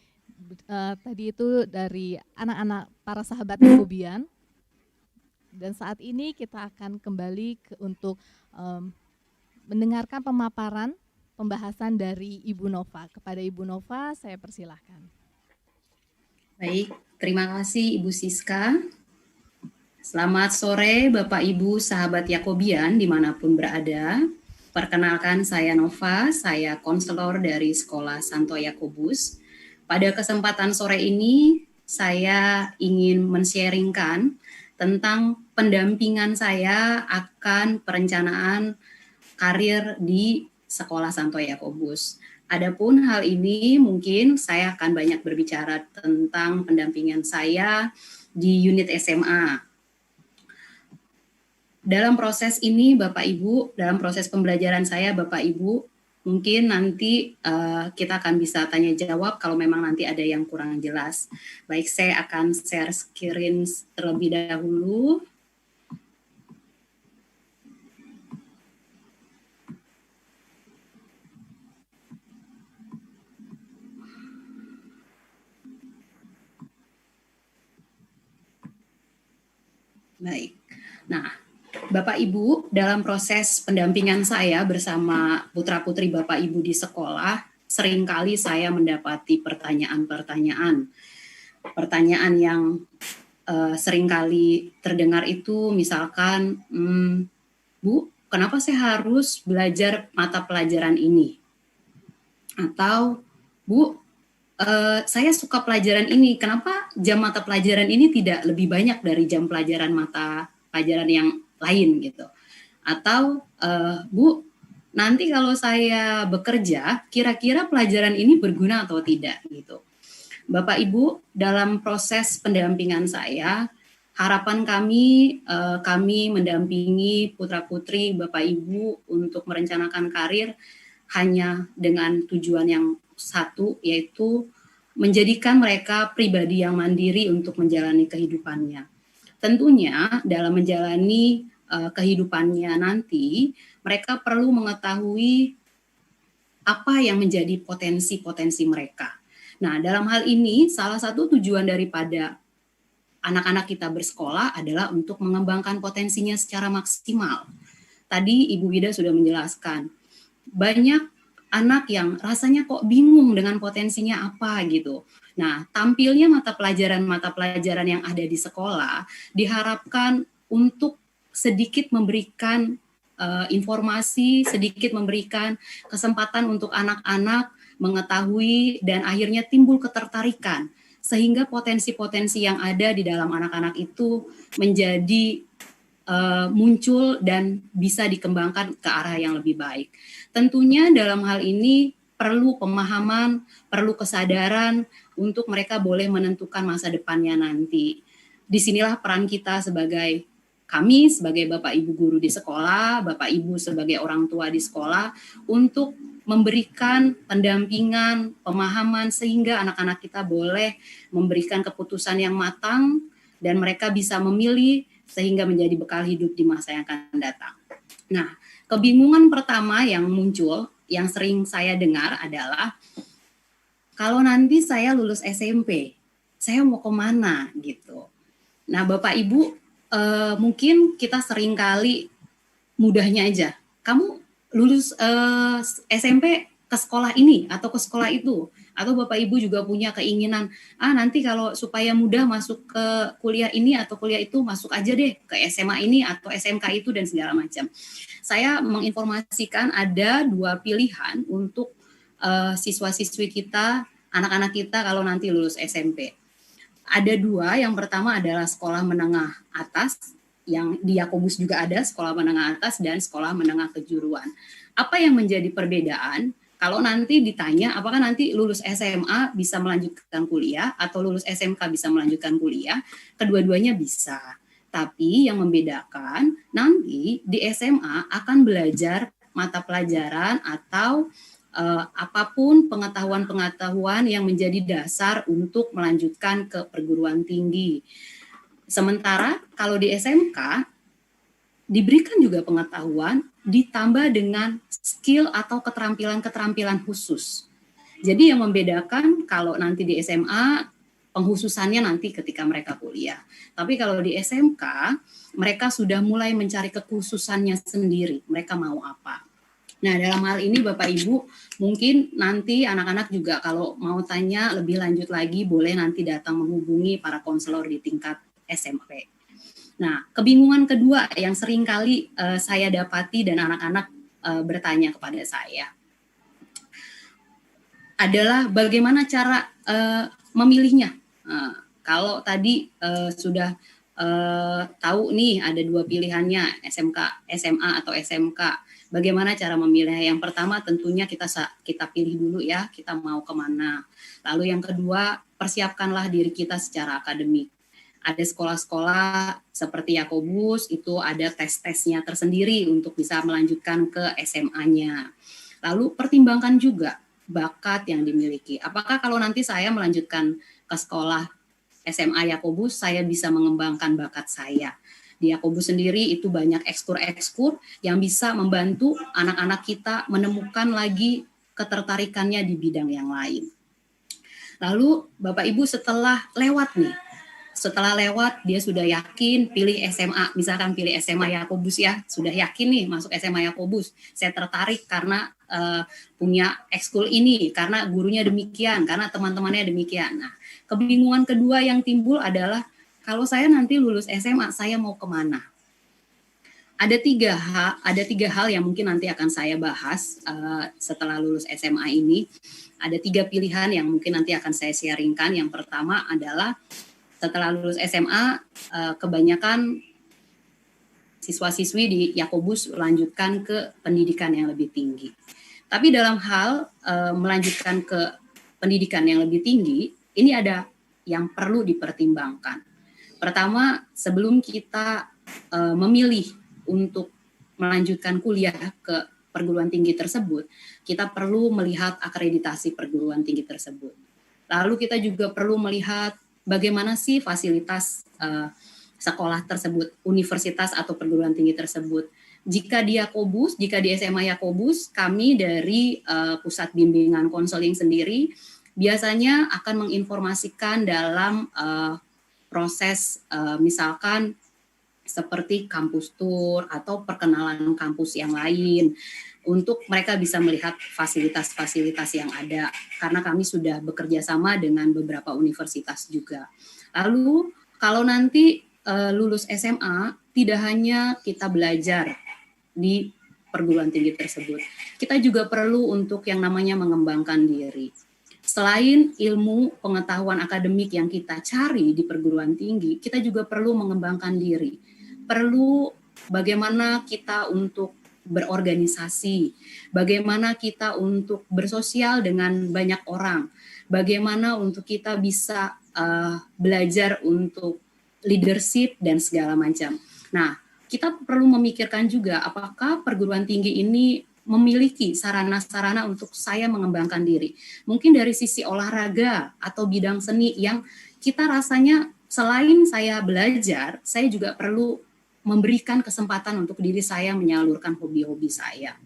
Tadi itu dari anak-anak para sahabat Yakobian. Dan saat ini kita akan kembali untuk mendengarkan pemaparan pembahasan dari Ibu Nova. Kepada Ibu Nova, saya persilahkan. Baik, terima kasih Ibu Siska. Selamat sore Bapak Ibu sahabat Yakobian dimanapun berada. Perkenalkan saya Nova, saya konselor dari Sekolah Santo Yakobus. Pada kesempatan sore ini, saya ingin men-sharingkan tentang pendampingan saya akan perencanaan karir di Sekolah Santo Yakobus. Adapun hal ini mungkin saya akan banyak berbicara tentang pendampingan saya di unit SMA. Dalam proses ini Bapak Ibu, dalam proses pembelajaran saya Bapak Ibu, mungkin nanti kita akan bisa tanya jawab kalau memang nanti ada yang kurang jelas. Baik, saya akan share screen terlebih dahulu. Baik, nah Bapak Ibu, dalam proses pendampingan saya bersama putra-putri Bapak Ibu di sekolah, seringkali saya mendapati pertanyaan-pertanyaan. Pertanyaan yang seringkali terdengar itu misalkan, Bu, kenapa saya harus belajar mata pelajaran ini? Atau, Bu, saya suka pelajaran ini, kenapa jam mata pelajaran ini tidak lebih banyak dari jam pelajaran mata pelajaran yang lain gitu. Atau Bu, nanti kalau saya bekerja, kira-kira pelajaran ini berguna atau tidak gitu. Bapak Ibu, dalam proses pendampingan saya, harapan kami mendampingi putra-putri Bapak Ibu untuk merencanakan karir hanya dengan tujuan yang satu, yaitu menjadikan mereka pribadi yang mandiri untuk menjalani kehidupannya. Tentunya dalam menjalani kehidupannya nanti, mereka perlu mengetahui apa yang menjadi potensi-potensi mereka. Nah, dalam hal ini, salah satu tujuan daripada anak-anak kita bersekolah adalah untuk mengembangkan potensinya secara maksimal. Tadi Ibu Wida sudah menjelaskan, banyak anak yang rasanya kok bingung dengan potensinya apa gitu. Nah, tampilnya mata pelajaran yang ada di sekolah diharapkan untuk sedikit memberikan informasi, sedikit memberikan kesempatan untuk anak-anak mengetahui dan akhirnya timbul ketertarikan sehingga potensi-potensi yang ada di dalam anak-anak itu menjadi muncul dan bisa dikembangkan ke arah yang lebih baik. Tentunya dalam hal ini perlu pemahaman, perlu kesadaran untuk mereka boleh menentukan masa depannya nanti. Disinilah peran kita sebagai kami sebagai Bapak Ibu guru di sekolah, Bapak Ibu sebagai orang tua di sekolah untuk memberikan pendampingan, pemahaman sehingga anak-anak kita boleh memberikan keputusan yang matang dan mereka bisa memilih sehingga menjadi bekal hidup di masa yang akan datang. Nah, kebingungan pertama yang muncul, yang sering saya dengar adalah kalau nanti saya lulus SMP, saya mau kemana gitu. Nah, Bapak Ibu, mungkin kita sering kali mudahnya aja. Kamu lulus SMP ke sekolah ini atau ke sekolah itu. Atau Bapak Ibu juga punya keinginan, nanti kalau supaya mudah masuk ke kuliah ini atau kuliah itu, masuk aja deh ke SMA ini atau SMK itu dan segala macam. Saya menginformasikan ada 2 pilihan untuk siswa-siswi kita, anak-anak kita kalau nanti lulus SMP. Ada 2, yang pertama adalah sekolah menengah atas, yang di Yakobus juga ada sekolah menengah atas dan sekolah menengah kejuruan. Apa yang menjadi perbedaan? Kalau nanti ditanya apakah nanti lulus SMA bisa melanjutkan kuliah atau lulus SMK bisa melanjutkan kuliah, kedua-duanya bisa. Tapi yang membedakan nanti di SMA akan belajar mata pelajaran atau apapun pengetahuan-pengetahuan yang menjadi dasar untuk melanjutkan ke perguruan tinggi. Sementara kalau di SMK diberikan juga pengetahuan ditambah dengan skill atau keterampilan-keterampilan khusus. Jadi yang membedakan kalau nanti di SMA penghususannya nanti ketika mereka kuliah. Tapi kalau di SMK mereka sudah mulai mencari kekhususannya sendiri, mereka mau apa. Nah, dalam hal ini Bapak Ibu, mungkin nanti anak-anak juga kalau mau tanya lebih lanjut lagi, boleh nanti datang menghubungi para konselor di tingkat SMP. Nah, kebingungan kedua yang sering kali saya dapati dan anak-anak bertanya kepada saya adalah bagaimana cara memilihnya. Kalau tadi sudah tahu nih ada 2 pilihannya, SMK, SMA atau SMK. Bagaimana cara memilih? Yang pertama tentunya kita pilih dulu ya, kita mau kemana. Lalu yang kedua, persiapkanlah diri kita secara akademik. Ada sekolah-sekolah seperti Yakobus, itu ada tes-tesnya tersendiri untuk bisa melanjutkan ke SMA-nya. Lalu pertimbangkan juga bakat yang dimiliki. Apakah kalau nanti saya melanjutkan ke sekolah SMA Yakobus, saya bisa mengembangkan bakat saya. Di Yakobus sendiri itu banyak ekskur-ekskur yang bisa membantu anak-anak kita menemukan lagi ketertarikannya di bidang yang lain. Lalu Bapak Ibu setelah lewat dia sudah yakin pilih SMA, misalkan pilih SMA Yakobus ya, sudah yakin nih masuk SMA Yakobus, saya tertarik karena punya ekskul ini, karena gurunya demikian, karena teman-temannya demikian. Nah, kebingungan kedua yang timbul adalah kalau saya nanti lulus SMA, saya mau kemana? Ada tiga hal yang mungkin nanti akan saya bahas setelah lulus SMA ini. Ada 3 pilihan yang mungkin nanti akan saya sharingkan. Yang pertama adalah setelah lulus SMA, kebanyakan siswa-siswi di Yakobus lanjutkan ke pendidikan yang lebih tinggi. Tapi dalam hal melanjutkan ke pendidikan yang lebih tinggi, ini ada yang perlu dipertimbangkan. Pertama, sebelum kita memilih untuk melanjutkan kuliah ke perguruan tinggi tersebut, kita perlu melihat akreditasi perguruan tinggi tersebut. Lalu kita juga perlu melihat bagaimana sih fasilitas sekolah tersebut, universitas atau perguruan tinggi tersebut. Jika di Yakobus, jika di SMA Yakobus, kami dari Pusat Bimbingan Konseling sendiri biasanya akan menginformasikan dalam proses misalkan seperti kampus tour atau perkenalan kampus yang lain untuk mereka bisa melihat fasilitas-fasilitas yang ada karena kami sudah bekerja sama dengan beberapa universitas juga. Lalu kalau nanti lulus SMA, tidak hanya kita belajar di perguruan tinggi tersebut, kita juga perlu untuk yang namanya mengembangkan diri. Selain ilmu pengetahuan akademik yang kita cari di perguruan tinggi, kita juga perlu mengembangkan diri. Perlu bagaimana kita untuk berorganisasi, bagaimana kita untuk bersosial dengan banyak orang, bagaimana untuk kita bisa belajar untuk leadership dan segala macam. Nah, kita perlu memikirkan juga apakah perguruan tinggi ini memiliki sarana-sarana untuk saya mengembangkan diri. Mungkin dari sisi olahraga atau bidang seni yang kita rasanya selain saya belajar, saya juga perlu memberikan kesempatan untuk diri saya menyalurkan hobi-hobi saya.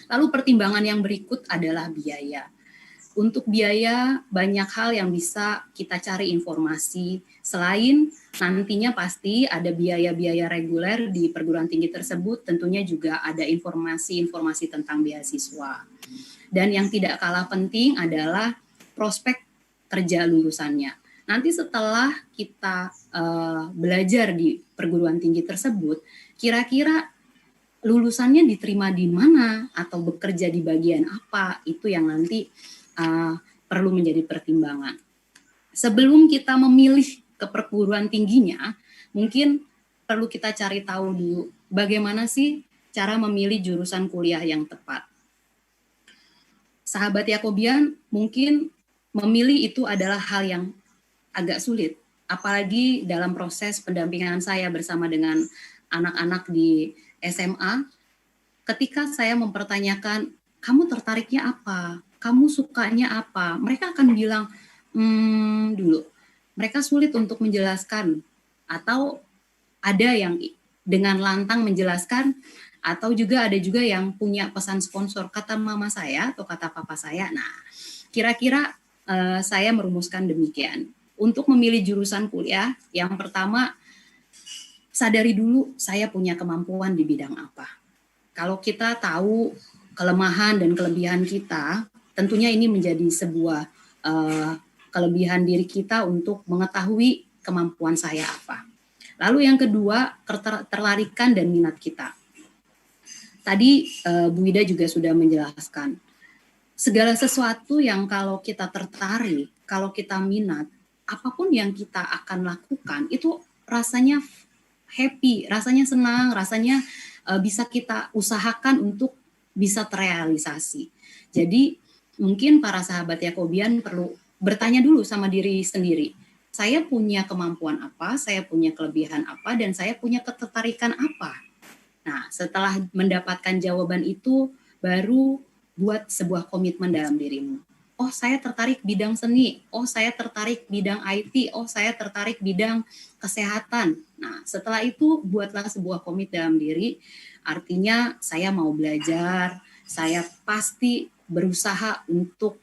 Lalu pertimbangan yang berikut adalah biaya. Untuk biaya, banyak hal yang bisa kita cari informasi. Selain nantinya pasti ada biaya-biaya reguler di perguruan tinggi tersebut, tentunya juga ada informasi-informasi tentang beasiswa. Dan yang tidak kalah penting adalah prospek kerja lulusannya. Nanti setelah kita belajar di perguruan tinggi tersebut, kira-kira lulusannya diterima di mana atau bekerja di bagian apa, itu yang nanti perlu menjadi pertimbangan. Sebelum kita memilih ke perguruan tingginya, mungkin perlu kita cari tahu dulu bagaimana sih cara memilih jurusan kuliah yang tepat. Sahabat Yakobian, mungkin memilih itu adalah hal yang agak sulit, apalagi dalam proses pendampingan saya bersama dengan anak-anak di SMA, ketika saya mempertanyakan, kamu tertariknya apa? Kamu sukanya apa? Mereka akan bilang, dulu. Mereka sulit untuk menjelaskan, atau ada yang dengan lantang menjelaskan, atau juga ada juga yang punya pesan sponsor, kata mama saya atau kata papa saya. Nah, kira-kira saya merumuskan demikian. Untuk memilih jurusan kuliah, yang pertama, sadari dulu saya punya kemampuan di bidang apa. Kalau kita tahu kelemahan dan kelebihan kita, tentunya ini menjadi sebuah kelebihan diri kita untuk mengetahui kemampuan saya apa. Lalu yang kedua, ketertarikan dan minat kita. Tadi Bu Ida juga sudah menjelaskan, segala sesuatu yang kalau kita tertarik, kalau kita minat, apapun yang kita akan lakukan, itu rasanya happy, rasanya senang, rasanya bisa kita usahakan untuk bisa terrealisasi. Jadi mungkin para sahabat Yakobian perlu bertanya dulu sama diri sendiri. Saya punya kemampuan apa, saya punya kelebihan apa, dan saya punya ketertarikan apa. Nah, setelah mendapatkan jawaban itu, baru buat sebuah komitmen dalam dirimu. Oh, saya tertarik bidang seni. Oh, saya tertarik bidang IT. Oh, saya tertarik bidang kesehatan. Nah, setelah itu buatlah sebuah komit dalam diri. Artinya saya mau belajar, saya pasti berusaha untuk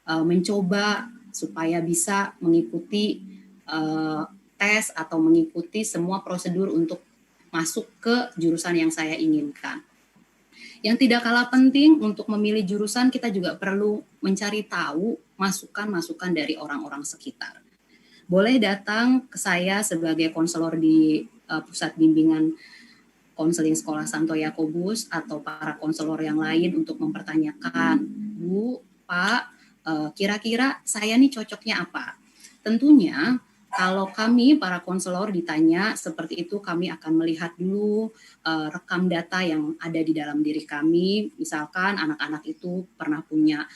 mencoba supaya bisa mengikuti tes atau mengikuti semua prosedur untuk masuk ke jurusan yang saya inginkan. Yang tidak kalah penting untuk memilih jurusan, kita juga perlu mencari tahu masukan-masukan dari orang-orang sekitar. Boleh datang ke saya sebagai konselor di Pusat Bimbingan Konseling Sekolah Santo Yakobus atau para konselor yang lain untuk mempertanyakan, Bu, Pak, kira-kira saya nih cocoknya apa? Tentunya kalau kami para konselor ditanya seperti itu, kami akan melihat dulu rekam data yang ada di dalam diri kami. Misalkan anak-anak itu pernah punya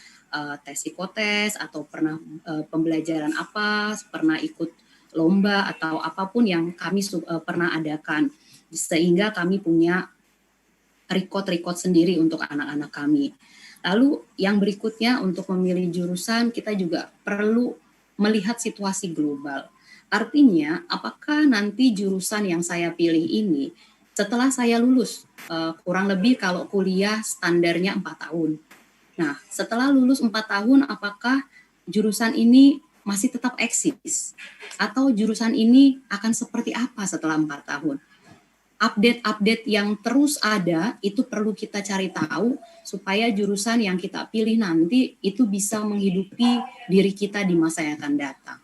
tes psikotes atau pernah pembelajaran apa, pernah ikut lomba atau apapun yang kami pernah adakan. Sehingga kami punya record sendiri untuk anak-anak kami. Lalu yang berikutnya untuk memilih jurusan kita juga perlu melihat situasi global. Artinya, apakah nanti jurusan yang saya pilih ini setelah saya lulus, kurang lebih kalau kuliah standarnya 4 tahun. Nah, setelah lulus 4 tahun, apakah jurusan ini masih tetap eksis? Atau jurusan ini akan seperti apa setelah 4 tahun? Update-update yang terus ada, itu perlu kita cari tahu, supaya jurusan yang kita pilih nanti itu bisa menghidupi diri kita di masa yang akan datang.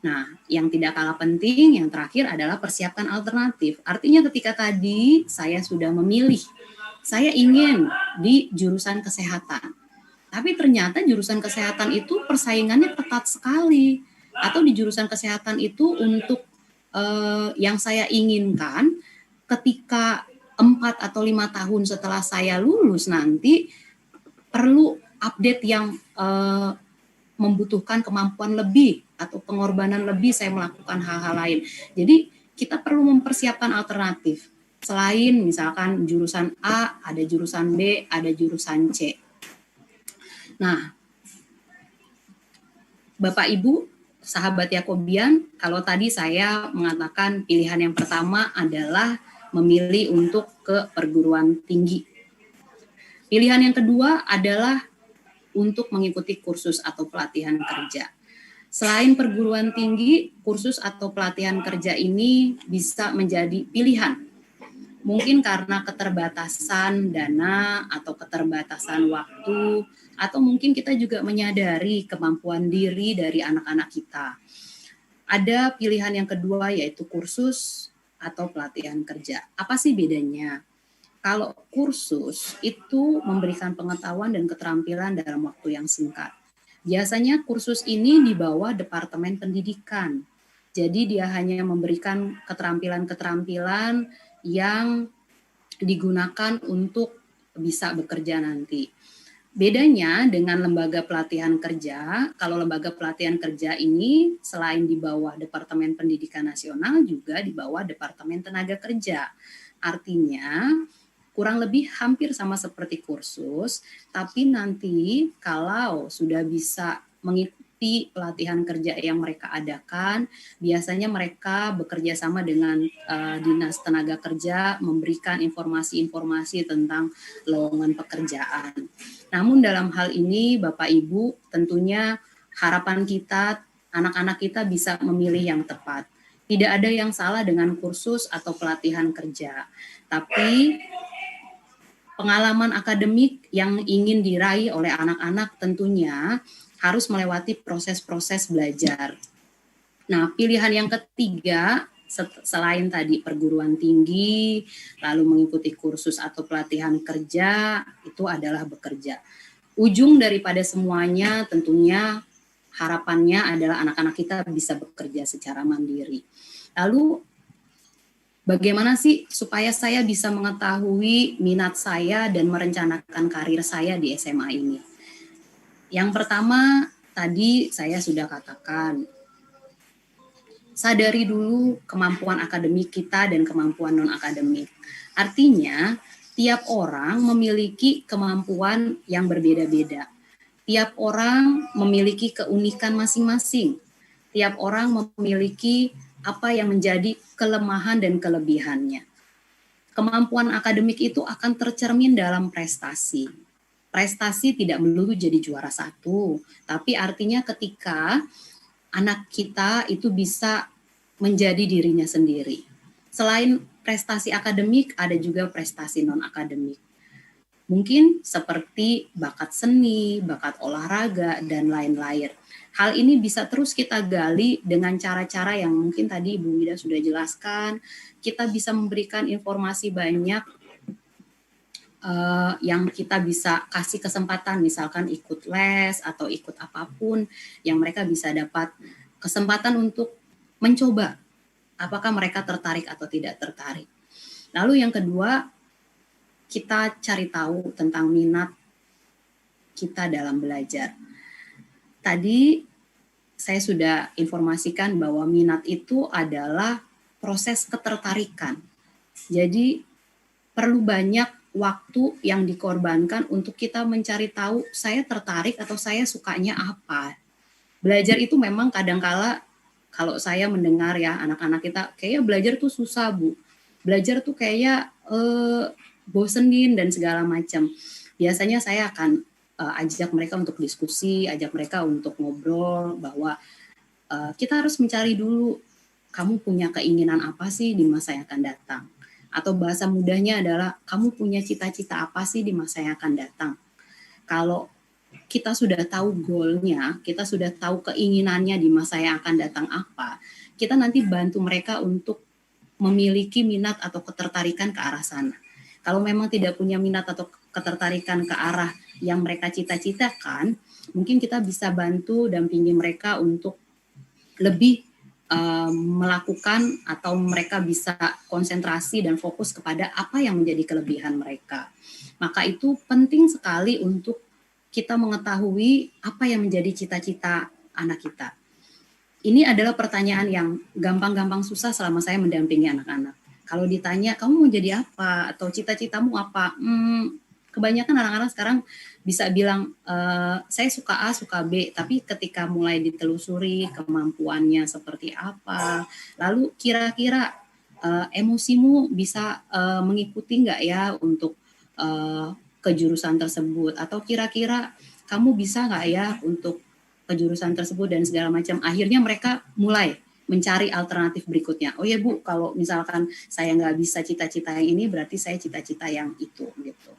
Nah, yang tidak kalah penting, yang terakhir adalah persiapkan alternatif. Artinya ketika tadi saya sudah memilih, saya ingin di jurusan kesehatan. Tapi ternyata jurusan kesehatan itu persaingannya ketat sekali. Atau di jurusan kesehatan itu untuk yang saya inginkan, ketika 4 atau 5 tahun setelah saya lulus nanti, perlu update yang membutuhkan kemampuan lebih atau pengorbanan lebih, saya melakukan hal-hal lain. Jadi kita perlu mempersiapkan alternatif. Selain misalkan jurusan A, ada jurusan B, ada jurusan C. Nah, Bapak Ibu, sahabat Yakobian, kalau tadi saya mengatakan pilihan yang pertama adalah memilih untuk ke perguruan tinggi. Pilihan yang kedua adalah untuk mengikuti kursus atau pelatihan kerja. Selain perguruan tinggi, kursus atau pelatihan kerja ini bisa menjadi pilihan. Mungkin karena keterbatasan dana atau keterbatasan waktu, atau mungkin kita juga menyadari kemampuan diri dari anak-anak kita. Ada pilihan yang kedua yaitu kursus atau pelatihan kerja. Apa sih bedanya? Kalau kursus itu memberikan pengetahuan dan keterampilan dalam waktu yang singkat. Biasanya kursus ini di bawah Departemen Pendidikan. Jadi dia hanya memberikan keterampilan-keterampilan yang digunakan untuk bisa bekerja nanti. Bedanya dengan lembaga pelatihan kerja, kalau lembaga pelatihan kerja ini selain di bawah Departemen Pendidikan Nasional juga di bawah Departemen Tenaga Kerja. Artinya kurang lebih hampir sama seperti kursus, tapi nanti kalau sudah bisa mengikuti pelatihan kerja yang mereka adakan, biasanya mereka bekerja sama dengan Dinas Tenaga Kerja memberikan informasi-informasi tentang lowongan pekerjaan. Namun dalam hal ini Bapak Ibu tentunya harapan kita anak-anak kita bisa memilih yang tepat. Tidak ada yang salah dengan kursus atau pelatihan kerja, tapi pengalaman akademik yang ingin diraih oleh anak-anak tentunya harus melewati proses-proses belajar. Nah, pilihan yang ketiga selain tadi perguruan tinggi, lalu mengikuti kursus atau pelatihan kerja, itu adalah bekerja. Ujung daripada semuanya tentunya harapannya adalah anak-anak kita bisa bekerja secara mandiri. Lalu bagaimana sih supaya saya bisa mengetahui minat saya dan merencanakan karir saya di SMA ini? Yang pertama, tadi saya sudah katakan, sadari dulu kemampuan akademik kita dan kemampuan non-akademik. Artinya, tiap orang memiliki kemampuan yang berbeda-beda. Tiap orang memiliki keunikan masing-masing. Tiap orang memiliki apa yang menjadi kelemahan dan kelebihannya. Kemampuan akademik itu akan tercermin dalam prestasi. Prestasi tidak melulu jadi juara satu, tapi artinya ketika anak kita itu bisa menjadi dirinya sendiri. Selain prestasi akademik, ada juga prestasi non-akademik. Mungkin seperti bakat seni, bakat olahraga, dan lain-lain. Hal ini bisa terus kita gali dengan cara-cara yang mungkin tadi Ibu Wida sudah jelaskan. Kita bisa memberikan informasi banyak yang kita bisa kasih kesempatan, misalkan ikut les atau ikut apapun yang mereka bisa dapat kesempatan untuk mencoba apakah mereka tertarik atau tidak tertarik. Lalu yang kedua, kita cari tahu tentang minat kita dalam belajar. Tadi saya sudah informasikan bahwa minat itu adalah proses ketertarikan. Jadi perlu banyak waktu yang dikorbankan untuk kita mencari tahu saya tertarik atau saya sukanya apa. Belajar itu memang kadangkala kalau saya mendengar ya anak-anak kita kayaknya belajar tuh susah Bu. Belajar tuh kayak bosenin dan segala macam. Biasanya saya akan ajak mereka untuk diskusi, ajak mereka untuk ngobrol bahwa kita harus mencari dulu kamu punya keinginan apa sih di masa yang akan datang. Atau bahasa mudahnya adalah kamu punya cita-cita apa sih di masa yang akan datang. Kalau kita sudah tahu goalnya, kita sudah tahu keinginannya di masa yang akan datang apa, kita nanti bantu mereka untuk memiliki minat atau ketertarikan ke arah sana. Kalau memang tidak punya minat atau ketertarikan ke arah yang mereka cita-citakan, mungkin kita bisa bantu dampingi mereka untuk lebih melakukan atau mereka bisa konsentrasi dan fokus kepada apa yang menjadi kelebihan mereka. Maka itu penting sekali untuk kita mengetahui apa yang menjadi cita-cita anak kita. Ini adalah pertanyaan yang gampang-gampang susah selama saya mendampingi anak-anak. Kalau ditanya, kamu mau jadi apa? Atau cita-citamu apa? Kebanyakan anak-anak sekarang bisa bilang, saya suka A, suka B. Tapi ketika mulai ditelusuri kemampuannya seperti apa, lalu kira-kira emosimu bisa mengikuti nggak ya untuk ke jurusan tersebut? Atau kira-kira kamu bisa nggak ya untuk ke jurusan tersebut dan segala macam. Akhirnya mereka mulai mencari alternatif berikutnya. Oh ya Bu, kalau misalkan saya nggak bisa cita-cita yang ini, berarti saya cita-cita yang itu gitu.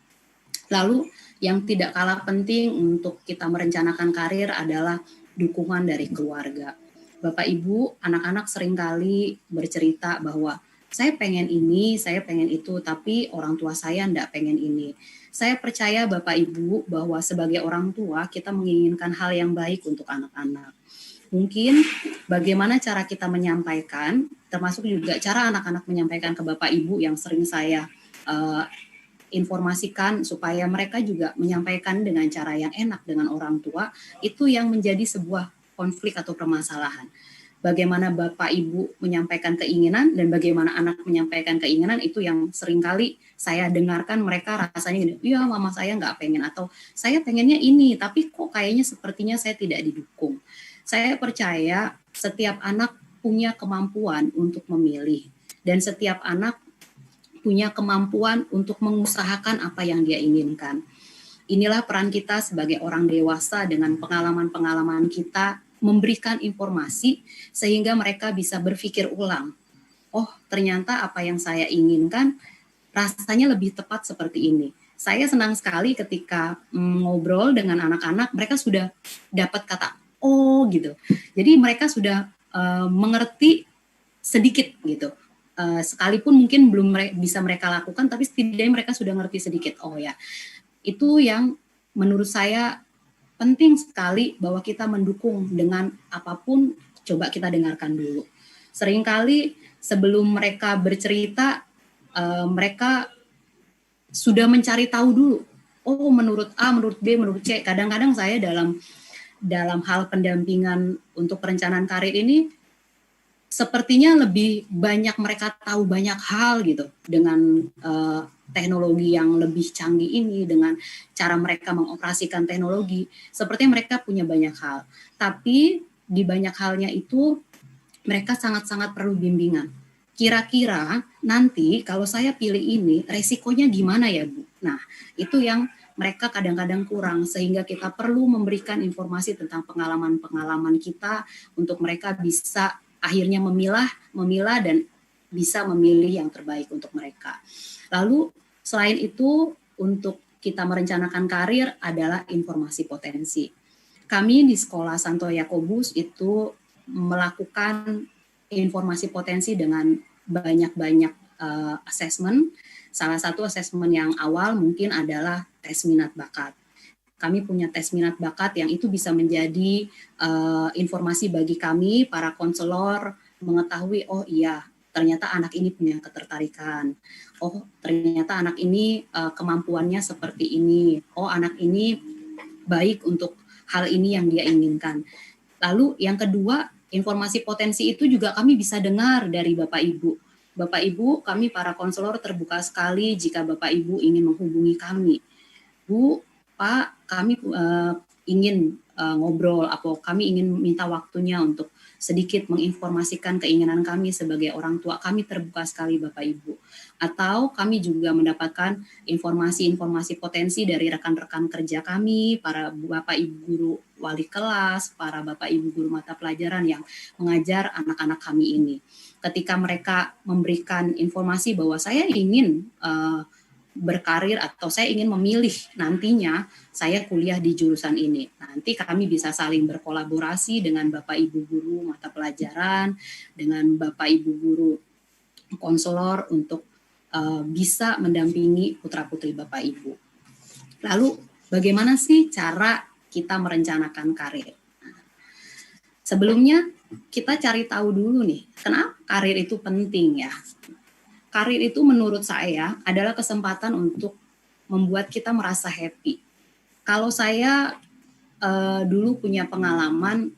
Lalu yang tidak kalah penting untuk kita merencanakan karir adalah dukungan dari keluarga. Bapak Ibu, anak-anak seringkali bercerita bahwa saya pengen ini, saya pengen itu, tapi orang tua saya enggak pengen ini. Saya percaya Bapak Ibu bahwa sebagai orang tua kita menginginkan hal yang baik untuk anak-anak. Mungkin bagaimana cara kita menyampaikan, termasuk juga cara anak-anak menyampaikan ke Bapak Ibu yang sering saya informasikan supaya mereka juga menyampaikan dengan cara yang enak dengan orang tua, itu yang menjadi sebuah konflik atau permasalahan. Bagaimana Bapak Ibu menyampaikan keinginan dan bagaimana anak menyampaikan keinginan itu yang seringkali saya dengarkan mereka rasanya gini, iya mama saya nggak pengen atau saya pengennya ini tapi kok kayaknya sepertinya saya tidak didukung. Saya percaya setiap anak punya kemampuan untuk memilih dan setiap anak punya kemampuan untuk mengusahakan apa yang dia inginkan. Inilah peran kita sebagai orang dewasa dengan pengalaman-pengalaman kita memberikan informasi sehingga mereka bisa berpikir ulang. Oh, ternyata apa yang saya inginkan rasanya lebih tepat seperti ini. Saya senang sekali ketika ngobrol dengan anak-anak, mereka sudah dapat kata oh gitu. Jadi mereka sudah mengerti sedikit gitu. Sekalipun mungkin belum bisa mereka lakukan, tapi setidaknya mereka sudah ngerti sedikit. Oh ya, itu yang menurut saya penting sekali bahwa kita mendukung dengan apapun, coba kita dengarkan dulu. Seringkali sebelum mereka bercerita, mereka sudah mencari tahu dulu. Oh, menurut A, menurut B, menurut C. Kadang-kadang saya dalam hal pendampingan untuk perencanaan karir ini, sepertinya lebih banyak mereka tahu banyak hal gitu dengan teknologi yang lebih canggih ini, dengan cara mereka mengoperasikan teknologi, sepertinya mereka punya banyak hal. Tapi di banyak halnya itu mereka sangat-sangat perlu bimbingan. Kira-kira nanti kalau saya pilih ini, resikonya gimana ya Bu? Nah, itu yang mereka kadang-kadang kurang, sehingga kita perlu memberikan informasi tentang pengalaman-pengalaman kita untuk mereka bisa akhirnya memilah dan bisa memilih yang terbaik untuk mereka. Lalu selain itu, untuk kita merencanakan karir adalah informasi potensi. Kami di Sekolah Santo Yakobus itu melakukan informasi potensi dengan banyak-banyak assessment. Salah satu assessment yang awal mungkin adalah tes minat bakat. Kami punya tes minat bakat yang itu bisa menjadi informasi bagi kami, para konselor, mengetahui, oh iya, ternyata anak ini punya ketertarikan. Oh, ternyata anak ini kemampuannya seperti ini. Oh, anak ini baik untuk hal ini yang dia inginkan. Lalu yang kedua, informasi potensi itu juga kami bisa dengar dari Bapak Ibu. Bapak Ibu, kami para konselor terbuka sekali jika Bapak Ibu ingin menghubungi kami. Bu, Pak, kami ingin ngobrol, atau kami ingin minta waktunya untuk sedikit menginformasikan keinginan kami sebagai orang tua. Kami terbuka sekali Bapak Ibu. Atau kami juga mendapatkan informasi-informasi potensi dari rekan-rekan kerja kami, para Bapak Ibu guru wali kelas, para Bapak Ibu guru mata pelajaran yang mengajar anak-anak kami ini. Ketika mereka memberikan informasi bahwa saya ingin berkarir atau saya ingin memilih nantinya saya kuliah di jurusan ini. Nanti kami bisa saling berkolaborasi dengan Bapak Ibu guru mata pelajaran, dengan Bapak Ibu guru konselor untuk bisa mendampingi putra-putri Bapak Ibu. Lalu bagaimana sih cara kita merencanakan karir? Sebelumnya kita cari tahu dulu nih, kenapa karir itu penting ya? Karir itu menurut saya adalah kesempatan untuk membuat kita merasa happy. Kalau saya dulu punya pengalaman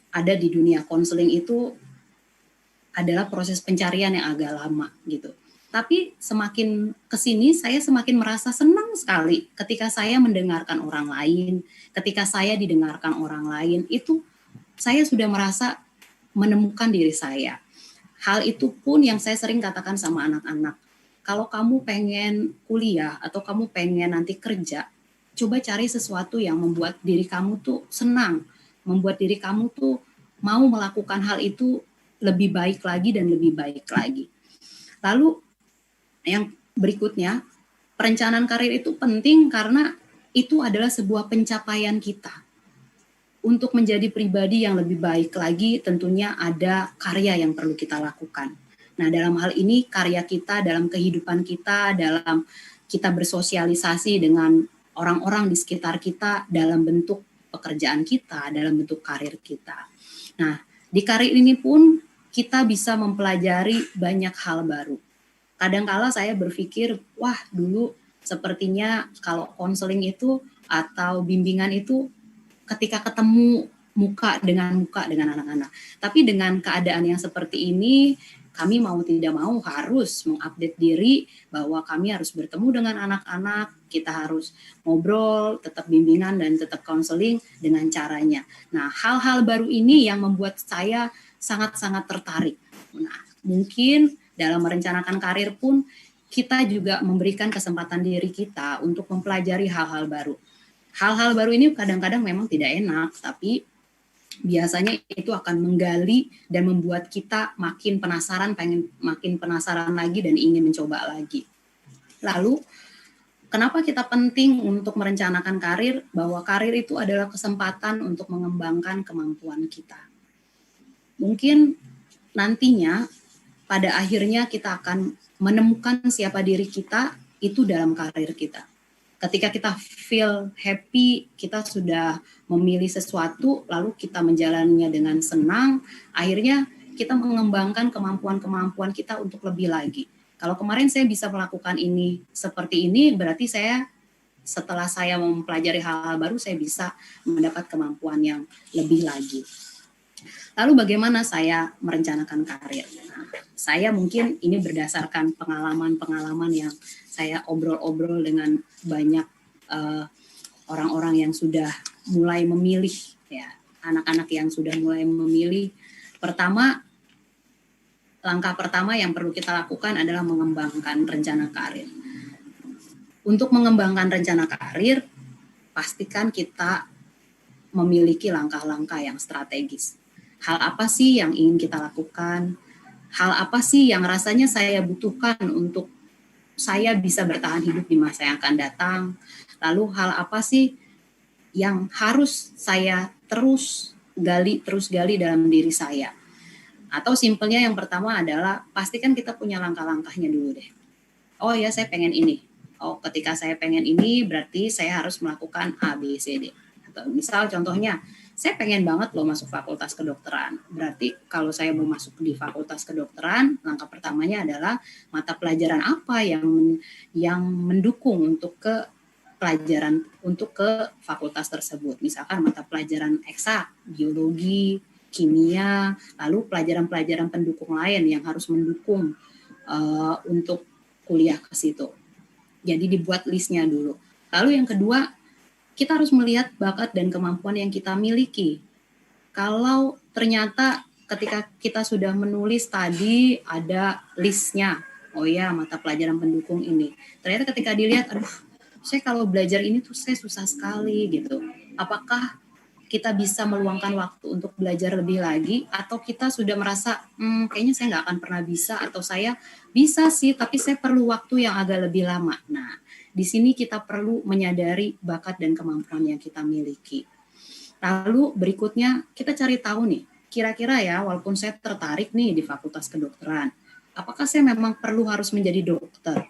ada di dunia konseling itu adalah proses pencarian yang agak lama gitu. Tapi semakin kesini saya semakin merasa senang sekali ketika saya mendengarkan orang lain, ketika saya didengarkan orang lain, itu saya sudah merasa menemukan diri saya. Hal itu pun yang saya sering katakan sama anak-anak. Kalau kamu pengen kuliah atau kamu pengen nanti kerja, coba cari sesuatu yang membuat diri kamu tuh senang, membuat diri kamu tuh mau melakukan hal itu lebih baik lagi dan lebih baik lagi. Lalu yang berikutnya, perencanaan karir itu penting karena itu adalah sebuah pencapaian kita. Untuk menjadi pribadi yang lebih baik lagi, tentunya ada karya yang perlu kita lakukan. Nah, dalam hal ini karya kita dalam kehidupan kita, dalam kita bersosialisasi dengan orang-orang di sekitar kita dalam bentuk pekerjaan kita, dalam bentuk karir kita. Nah, di karir ini pun kita bisa mempelajari banyak hal baru. Kadangkala saya berpikir, wah dulu sepertinya kalau konseling itu atau bimbingan itu ketika ketemu muka dengan anak-anak. Tapi dengan keadaan yang seperti ini, kami mau tidak mau harus mengupdate diri bahwa kami harus bertemu dengan anak-anak, kita harus ngobrol, tetap bimbingan dan tetap konseling dengan caranya. Nah, hal-hal baru ini yang membuat saya sangat-sangat tertarik. Nah, mungkin dalam merencanakan karir pun kita juga memberikan kesempatan diri kita untuk mempelajari hal-hal baru. Hal-hal baru ini kadang-kadang memang tidak enak, tapi biasanya itu akan menggali dan membuat kita makin penasaran, makin penasaran lagi dan ingin mencoba lagi. Lalu, kenapa kita penting untuk merencanakan karir? Bahwa karir itu adalah kesempatan untuk mengembangkan kemampuan kita. Mungkin nantinya, pada akhirnya kita akan menemukan siapa diri kita itu dalam karir kita. Ketika kita feel happy, kita sudah memilih sesuatu, lalu kita menjalaninya dengan senang, akhirnya kita mengembangkan kemampuan-kemampuan kita untuk lebih lagi. Kalau kemarin saya bisa melakukan ini seperti ini, berarti setelah saya mempelajari hal-hal baru, saya bisa mendapat kemampuan yang lebih lagi. Lalu bagaimana saya merencanakan karir? Nah, saya mungkin ini berdasarkan pengalaman-pengalaman yang saya obrol-obrol dengan banyak orang-orang yang sudah mulai memilih, ya, anak-anak yang sudah mulai memilih. Langkah pertama yang perlu kita lakukan adalah mengembangkan rencana karir. Untuk mengembangkan rencana karir, pastikan kita memiliki langkah-langkah yang strategis. Hal apa sih yang ingin kita lakukan? Hal apa sih yang rasanya saya butuhkan untuk saya bisa bertahan hidup di masa yang akan datang? Lalu hal apa sih yang harus saya terus gali dalam diri saya? Atau simpelnya yang pertama adalah pastikan kita punya langkah-langkahnya dulu deh. Oh ya, saya pengen ini. Oh, ketika saya pengen ini berarti saya harus melakukan A, B, C, D. Atau misal contohnya, saya pengen banget loh masuk fakultas kedokteran. Berarti kalau saya mau masuk di fakultas kedokteran, langkah pertamanya adalah mata pelajaran apa yang mendukung untuk ke pelajaran untuk ke fakultas tersebut. Misalkan mata pelajaran eksak, biologi, kimia, lalu pelajaran-pelajaran pendukung lain yang harus mendukung untuk kuliah ke situ. Jadi dibuat listnya dulu. Lalu yang kedua, kita harus melihat bakat dan kemampuan yang kita miliki. Kalau ternyata ketika kita sudah menulis tadi ada listnya, oh ya mata pelajaran pendukung ini. Ternyata ketika dilihat, aduh, saya kalau belajar ini tuh saya susah sekali gitu. Apakah kita bisa meluangkan waktu untuk belajar lebih lagi, atau kita sudah merasa kayaknya saya nggak akan pernah bisa, atau saya bisa sih tapi saya perlu waktu yang agak lebih lama. Nah, di sini kita perlu menyadari bakat dan kemampuan yang kita miliki. Lalu berikutnya kita cari tahu nih, kira-kira ya walaupun saya tertarik nih di fakultas kedokteran, apakah saya memang perlu harus menjadi dokter?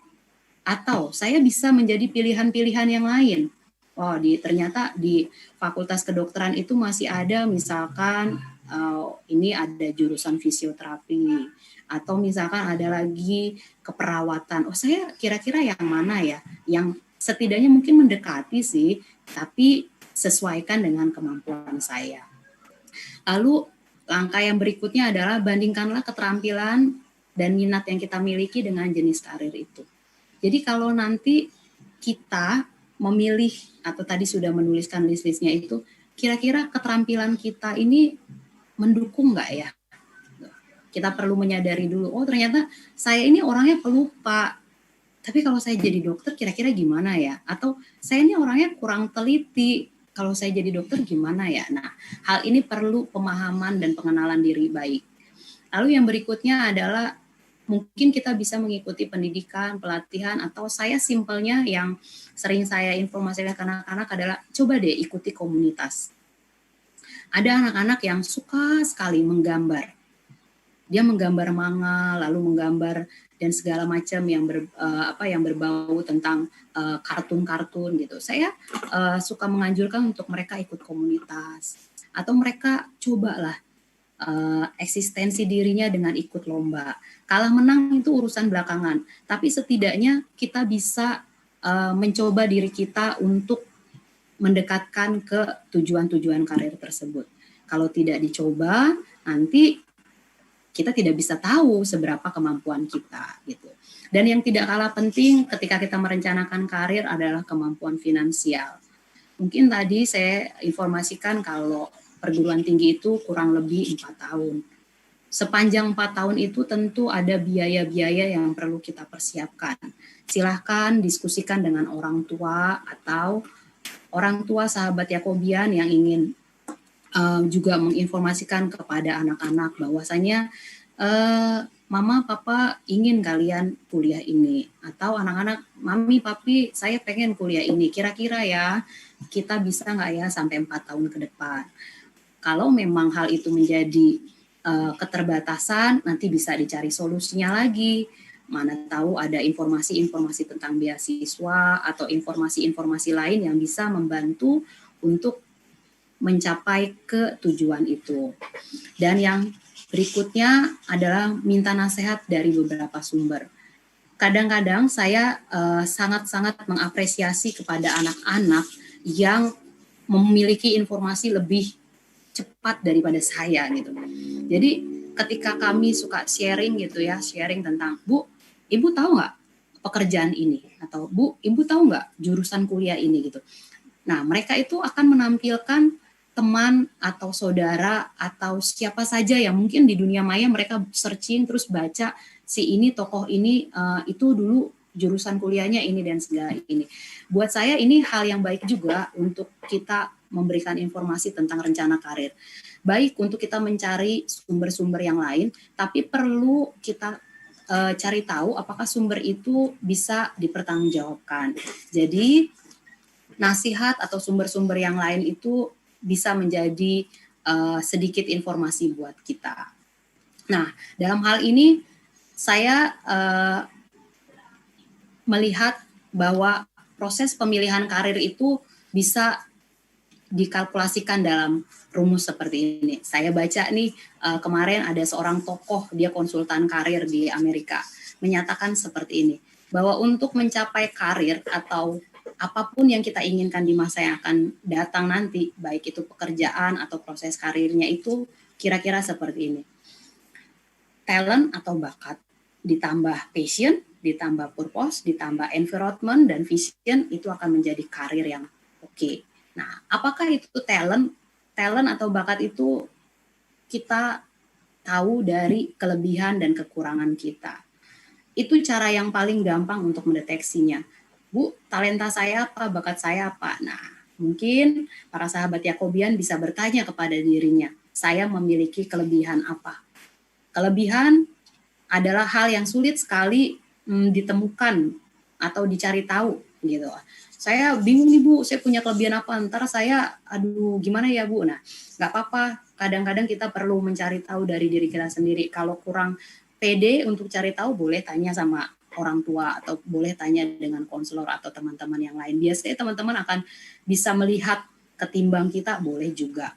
Atau saya bisa menjadi pilihan-pilihan yang lain? Oh, ternyata di fakultas kedokteran itu masih ada misalkan ini ada jurusan fisioterapi, atau misalkan ada lagi keperawatan. Oh, saya kira-kira yang mana ya? Yang setidaknya mungkin mendekati sih, tapi sesuaikan dengan kemampuan saya. Lalu langkah yang berikutnya adalah bandingkanlah keterampilan dan minat yang kita miliki dengan jenis karir itu. Jadi kalau nanti kita memilih atau tadi sudah menuliskan list-listnya itu, kira-kira keterampilan kita ini mendukung nggak ya? Kita perlu menyadari dulu, oh ternyata saya ini orangnya pelupa, tapi kalau saya jadi dokter kira-kira gimana ya? Atau saya ini orangnya kurang teliti, kalau saya jadi dokter gimana ya? Nah, hal ini perlu pemahaman dan pengenalan diri baik. Lalu yang berikutnya adalah mungkin kita bisa mengikuti pendidikan, pelatihan, atau saya simpelnya yang sering saya informasikan ke anak-anak adalah coba deh ikuti komunitas. Ada anak-anak yang suka sekali menggambar. Dia menggambar manga, lalu menggambar dan segala macam yang berbau tentang kartun-kartun gitu. Saya suka menganjurkan untuk mereka ikut komunitas, atau mereka cobalah eksistensi dirinya dengan ikut lomba. Kalah menang itu urusan belakangan, tapi setidaknya kita bisa mencoba diri kita untuk mendekatkan ke tujuan-tujuan karir tersebut. Kalau tidak dicoba, nanti kita tidak bisa tahu seberapa kemampuan kita gitu. Dan yang tidak kalah penting ketika kita merencanakan karir adalah kemampuan finansial. Mungkin tadi saya informasikan kalau perguruan tinggi itu kurang lebih 4 tahun. Sepanjang 4 tahun itu tentu ada biaya-biaya yang perlu kita persiapkan. Silahkan diskusikan dengan orang tua atau orang tua sahabat Yakobian yang ingin juga menginformasikan kepada anak-anak bahwasanya mama, papa ingin kalian kuliah ini. Atau anak-anak, mami, papi, saya pengen kuliah ini. Kira-kira ya kita bisa nggak ya sampai 4 tahun ke depan. Kalau memang hal itu menjadi keterbatasan, nanti bisa dicari solusinya lagi. Mana tahu ada informasi-informasi tentang beasiswa atau informasi-informasi lain yang bisa membantu untuk mencapai ke tujuan itu. Dan yang berikutnya adalah minta nasihat dari beberapa sumber. Kadang-kadang saya sangat-sangat mengapresiasi kepada anak-anak yang memiliki informasi lebih cepat daripada saya gitu. Jadi ketika kami suka sharing gitu ya, sharing tentang, Bu, Ibu tahu nggak pekerjaan ini? Atau Bu, Ibu tahu nggak jurusan kuliah ini gitu. Nah, mereka itu akan menampilkan teman atau saudara atau siapa saja yang mungkin di dunia maya mereka searching terus baca si ini tokoh ini itu dulu jurusan kuliahnya ini dan segala ini. Buat saya ini hal yang baik juga untuk kita memberikan informasi tentang rencana karir. Baik untuk kita mencari sumber-sumber yang lain, tapi perlu kita cari tahu apakah sumber itu bisa dipertanggungjawabkan. Jadi nasihat atau sumber-sumber yang lain itu bisa menjadi sedikit informasi buat kita. Nah, dalam hal ini saya melihat bahwa proses pemilihan karir itu bisa dikalkulasikan dalam rumus seperti ini. Saya baca nih kemarin ada seorang tokoh, dia konsultan karir di Amerika, menyatakan seperti ini, bahwa untuk mencapai karir atau apapun yang kita inginkan di masa yang akan datang nanti, baik itu pekerjaan atau proses karirnya, itu kira-kira seperti ini. Talent atau bakat, ditambah passion, ditambah purpose, ditambah environment dan vision, itu akan menjadi karir yang oke. Nah, apakah itu talent? Talent atau bakat itu kita tahu dari kelebihan dan kekurangan kita. Itu cara yang paling gampang untuk mendeteksinya. Bu, talenta saya apa, bakat saya apa? Nah, mungkin para sahabat Yakobian bisa bertanya kepada dirinya, saya memiliki kelebihan apa? Kelebihan adalah hal yang sulit sekali ditemukan atau dicari tahu gitu. Saya bingung nih Bu, saya punya kelebihan apa? Ntar saya, aduh gimana ya Bu? Nah, nggak apa-apa. Kadang-kadang kita perlu mencari tahu dari diri kita sendiri. Kalau kurang pede untuk cari tahu, boleh tanya sama orang tua atau boleh tanya dengan konselor atau teman-teman yang lain. Biasanya teman-teman akan bisa melihat ketimbang kita, boleh juga.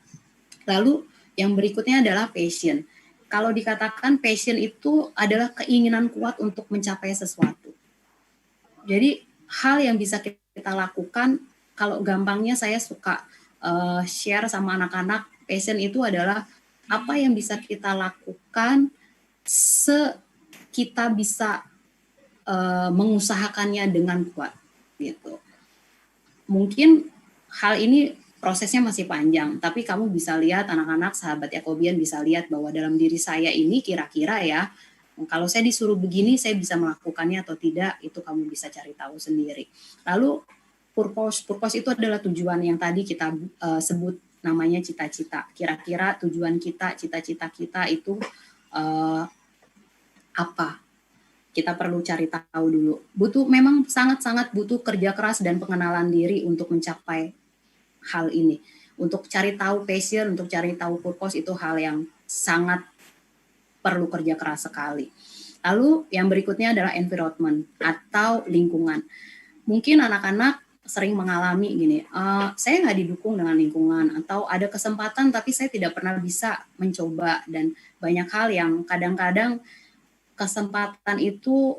Lalu yang berikutnya adalah passion. Kalau dikatakan passion itu adalah keinginan kuat untuk mencapai sesuatu. Jadi hal yang bisa kita lakukan, kalau gampangnya saya suka share sama anak-anak, passion itu adalah apa yang bisa kita lakukan kita bisa mengusahakannya dengan kuat gitu. Mungkin hal ini prosesnya masih panjang, tapi kamu bisa lihat, anak-anak sahabat Yakobian bisa lihat bahwa dalam diri saya ini kira-kira ya, kalau saya disuruh begini, saya bisa melakukannya atau tidak, itu kamu bisa cari tahu sendiri. Lalu purpose itu adalah tujuan yang tadi kita sebut namanya cita-cita. Kira-kira tujuan kita, cita-cita kita itu apa? Kita perlu cari tahu dulu. Memang sangat-sangat butuh kerja keras dan pengenalan diri untuk mencapai hal ini. Untuk cari tahu passion, untuk cari tahu purpose itu hal yang sangat perlu kerja keras sekali. Lalu yang berikutnya adalah environment atau lingkungan. Mungkin anak-anak sering mengalami gini, saya nggak didukung dengan lingkungan, atau ada kesempatan tapi saya tidak pernah bisa mencoba, dan banyak hal yang kadang-kadang kesempatan itu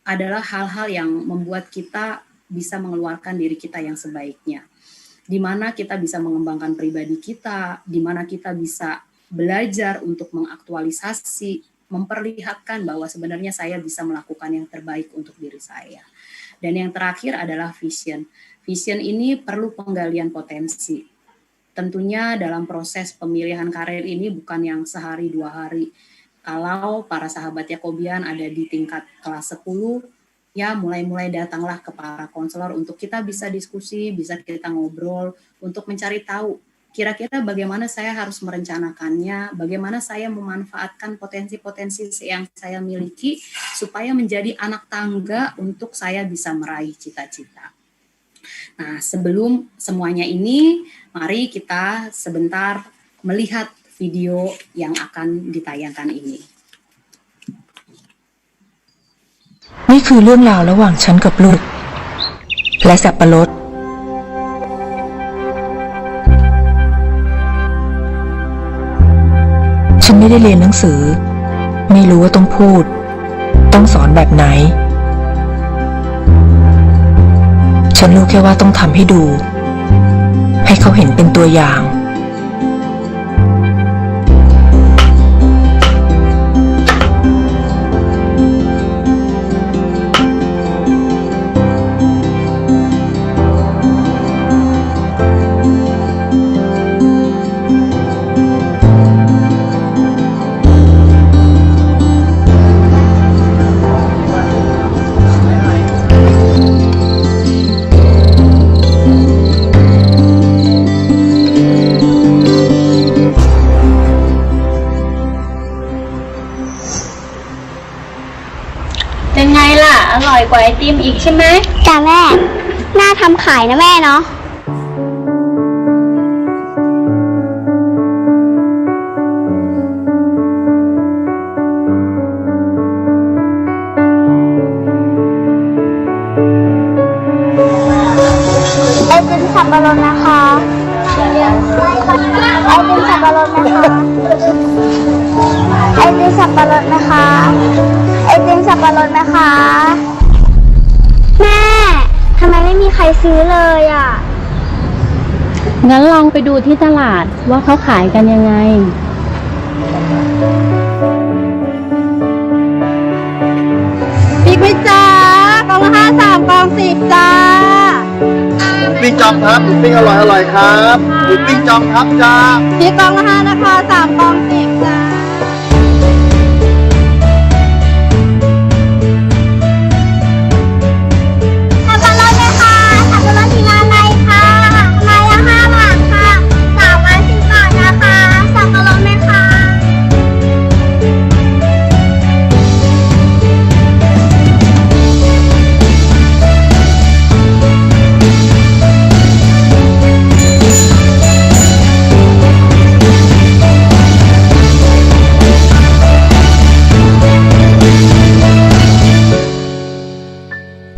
adalah hal-hal yang membuat kita bisa mengeluarkan diri kita yang sebaiknya. Di mana kita bisa mengembangkan pribadi kita, di mana kita bisa belajar untuk mengaktualisasi, memperlihatkan bahwa sebenarnya saya bisa melakukan yang terbaik untuk diri saya. Dan yang terakhir adalah vision. Vision ini perlu penggalian potensi. Tentunya dalam proses pemilihan karir ini bukan yang sehari dua hari. Kalau para sahabat Yakobian ada di tingkat kelas 10, ya mulai-mulai datanglah ke para konselor untuk kita bisa diskusi, bisa kita ngobrol, untuk mencari tahu kira-kira bagaimana saya harus merencanakannya, bagaimana saya memanfaatkan potensi-potensi yang saya miliki supaya menjadi anak tangga untuk saya bisa meraih cita-cita. Nah, sebelum semuanya ini, mari kita sebentar melihat video yang akan ditayangkan ini. นี่คือเรื่องราวระหว่างฉันกับลูกและสับปะรดฉันไม่ได้เรียนหนังสือไม่รู้ว่าต้องพูดต้องสอนแบบไหนฉันรู้แค่ว่าต้องทำให้ดูให้เขาเห็นเป็นตัวอย่าง เป็นไงล่ะอร่อยกว่าไอติมอีกใช่ไหมจ้าแม่น่าทำขายนะแม่เนาะไอติมสับปะรดนะคะ รสไหมคะไอติมสับปะรดไหมคะแม่ทำไมไม่มีใครซื้อเลยอ่ะ งั้นลองไปดูที่ตลาดว่าเขาขายกันยังไง บิ๊กไหมจ้ากล่องละ5 3กล่อง10จ้า หมูปิ้งจอมครับหมูปิ้งอร่อยครับหมูปิ้งจอมครับจ้า บิ๊กกล่องละ5นะคะ3กล่อง10จ้าสับปะรดไหมคะสับปะรดทีละอะไรคะไม้ละ5 บาทค่ะ3ไม้10 บาทนะคะสับปะรดไหมคะ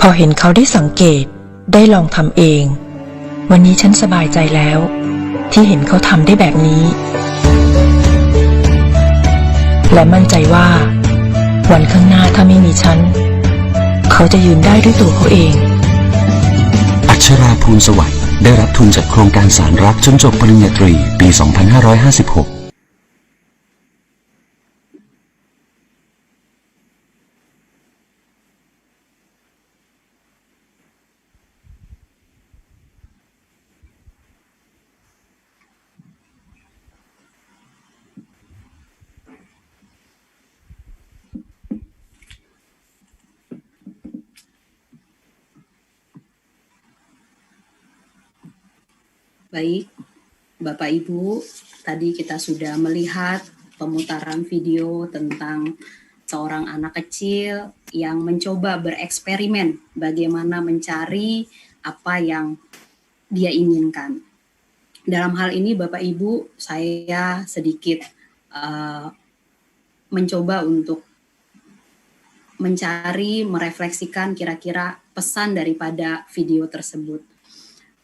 พอเห็นเขาได้สังเกตได้ลองทำเอง วันนี้ฉันสบายใจแล้ว ที่เห็นเขาทำได้แบบนี้ และมั่นใจว่า วันข้างหน้าถ้าไม่มีฉัน เขาจะยืนได้ด้วยตัวเขาเอง อัชราภูลสวัสดิ์ได้รับทุนจากโครงการสารรักจนจบปริญญาตรีปี 2556Baik, Bapak Ibu, tadi kita sudah melihat pemutaran video tentang seorang anak kecil yang mencoba bereksperimen bagaimana mencari apa yang dia inginkan. Dalam hal ini Bapak Ibu, saya sedikit mencoba untuk mencari, merefleksikan kira-kira pesan daripada video tersebut.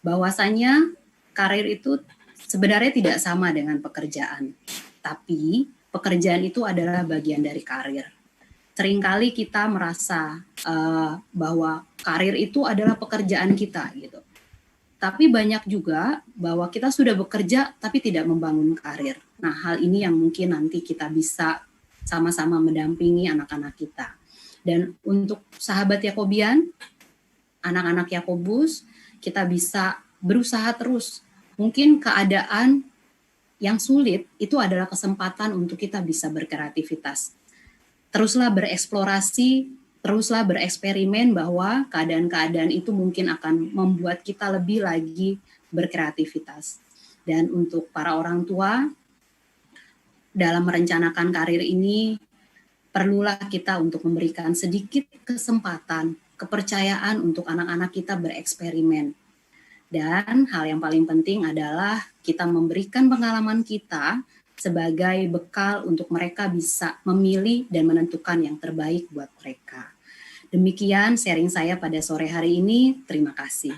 Bahwasanya karir itu sebenarnya tidak sama dengan pekerjaan, tapi pekerjaan itu adalah bagian dari karir. Seringkali kita merasa bahwa karir itu adalah pekerjaan kita gitu. Tapi banyak juga bahwa kita sudah bekerja tapi tidak membangun karir. Nah, hal ini yang mungkin nanti kita bisa sama-sama mendampingi anak-anak kita. Dan untuk sahabat Yakobian, anak-anak Yakobus, kita bisa berusaha terus. Mungkin keadaan yang sulit itu adalah kesempatan untuk kita bisa berkreativitas. Teruslah bereksplorasi, teruslah bereksperimen bahwa keadaan-keadaan itu mungkin akan membuat kita lebih lagi berkreativitas. Dan untuk para orang tua, dalam merencanakan karir ini, perlulah kita untuk memberikan sedikit kesempatan, kepercayaan untuk anak-anak kita bereksperimen. Dan hal yang paling penting adalah kita memberikan pengalaman kita sebagai bekal untuk mereka bisa memilih dan menentukan yang terbaik buat mereka. Demikian sharing saya pada sore hari ini. Terima kasih.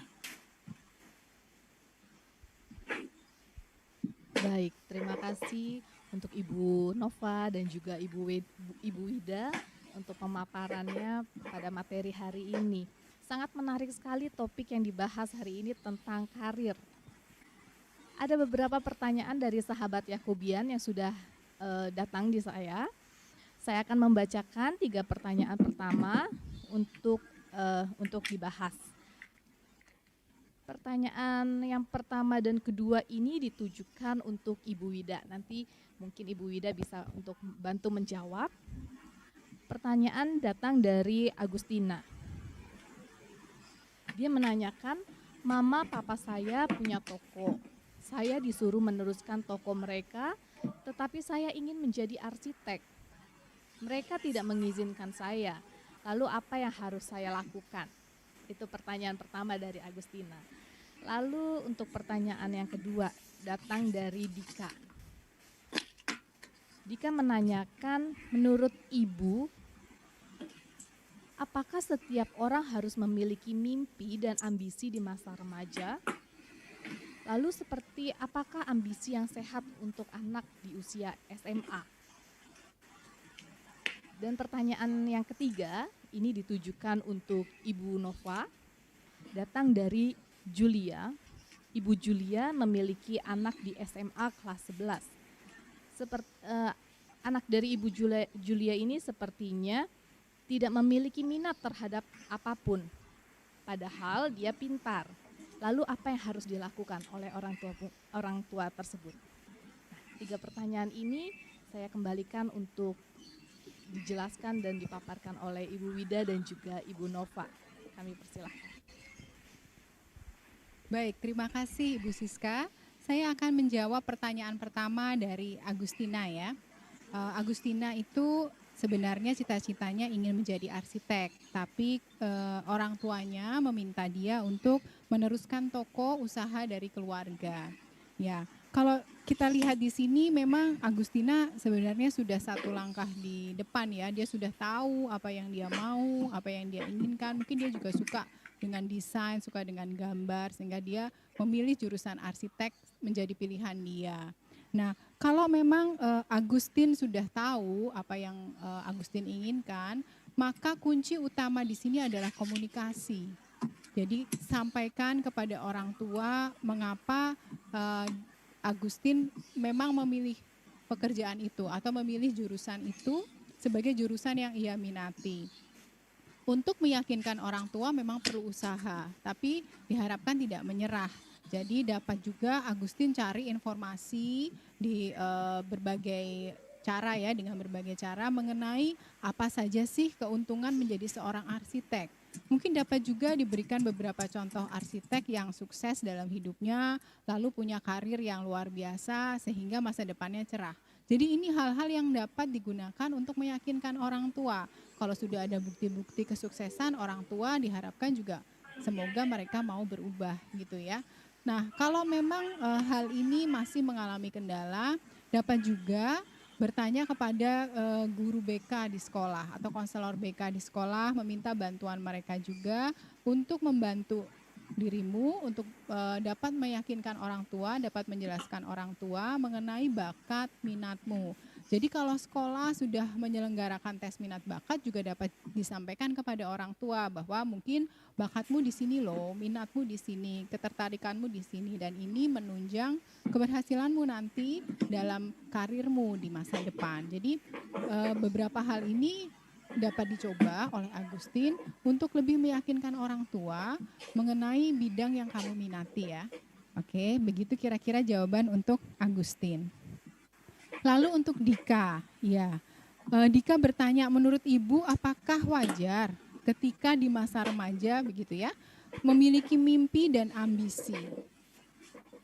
Baik, terima kasih untuk Ibu Nova dan juga Ibu Wida untuk pemaparannya pada materi hari ini. Sangat menarik sekali topik yang dibahas hari ini tentang karir. Ada beberapa pertanyaan dari sahabat Yakobian yang sudah datang di saya. Saya akan membacakan 3 pertanyaan pertama untuk dibahas. Pertanyaan yang pertama dan kedua ini ditujukan untuk Ibu Wida. Nanti mungkin Ibu Wida bisa untuk bantu menjawab. Pertanyaan datang dari Agustina. Dia menanyakan, mama papa saya punya toko. Saya disuruh meneruskan toko mereka, tetapi saya ingin menjadi arsitek. Mereka tidak mengizinkan saya. Lalu apa yang harus saya lakukan? Itu pertanyaan pertama dari Agustina. Lalu untuk pertanyaan yang kedua datang dari Dika. Dika menanyakan, menurut ibu, apakah setiap orang harus memiliki mimpi dan ambisi di masa remaja? Lalu seperti apakah ambisi yang sehat untuk anak di usia SMA? Dan pertanyaan yang ketiga ini ditujukan untuk Ibu Nova, datang dari Julia. Ibu Julia memiliki anak di SMA kelas 11. Anak dari Ibu Julia ini sepertinya tidak memiliki minat terhadap apapun, padahal dia pintar. Lalu apa yang harus dilakukan oleh orang tua tersebut? Nah, 3 pertanyaan ini saya kembalikan untuk dijelaskan dan dipaparkan oleh Ibu Wida dan juga Ibu Nova. Kami persilahkan. Baik, terima kasih Ibu Siska. Saya akan menjawab pertanyaan pertama dari Agustina ya. Agustina itu sebenarnya cita-citanya ingin menjadi arsitek, tapi orang tuanya meminta dia untuk meneruskan toko usaha dari keluarga. Ya, kalau kita lihat di sini memang Agustina sebenarnya sudah satu langkah di depan ya. Dia sudah tahu apa yang dia mau, apa yang dia inginkan. Mungkin dia juga suka dengan desain, suka dengan gambar, sehingga dia memilih jurusan arsitek menjadi pilihan dia. Nah, kalau memang Agustin sudah tahu apa yang Agustin inginkan, maka kunci utama di sini adalah komunikasi. Jadi sampaikan kepada orang tua mengapa Agustin memang memilih pekerjaan itu atau memilih jurusan itu sebagai jurusan yang ia minati. Untuk meyakinkan orang tua memang perlu usaha, tapi diharapkan tidak menyerah. Jadi dapat juga Agustin cari informasi di berbagai cara ya, dengan berbagai cara mengenai apa saja sih keuntungan menjadi seorang arsitek. Mungkin dapat juga diberikan beberapa contoh arsitek yang sukses dalam hidupnya, lalu punya karir yang luar biasa sehingga masa depannya cerah. Jadi ini hal-hal yang dapat digunakan untuk meyakinkan orang tua. Kalau sudah ada bukti-bukti kesuksesan orang tua, diharapkan juga semoga mereka mau berubah gitu ya. Nah, kalau memang hal ini masih mengalami kendala, dapat juga bertanya kepada guru BK di sekolah atau konselor BK di sekolah, meminta bantuan mereka juga untuk membantu dirimu untuk dapat meyakinkan orang tua, dapat menjelaskan orang tua mengenai bakat minatmu. Jadi kalau sekolah sudah menyelenggarakan tes minat bakat juga dapat disampaikan kepada orang tua bahwa mungkin bakatmu di sini loh, minatmu di sini, ketertarikanmu di sini, dan ini menunjang keberhasilanmu nanti dalam karirmu di masa depan. Jadi beberapa hal ini dapat dicoba oleh Agustin untuk lebih meyakinkan orang tua mengenai bidang yang kamu minati ya. Oke, begitu kira-kira jawaban untuk Agustin. Lalu untuk Dika, ya, Dika bertanya, menurut Ibu apakah wajar ketika di masa remaja begitu ya, memiliki mimpi dan ambisi?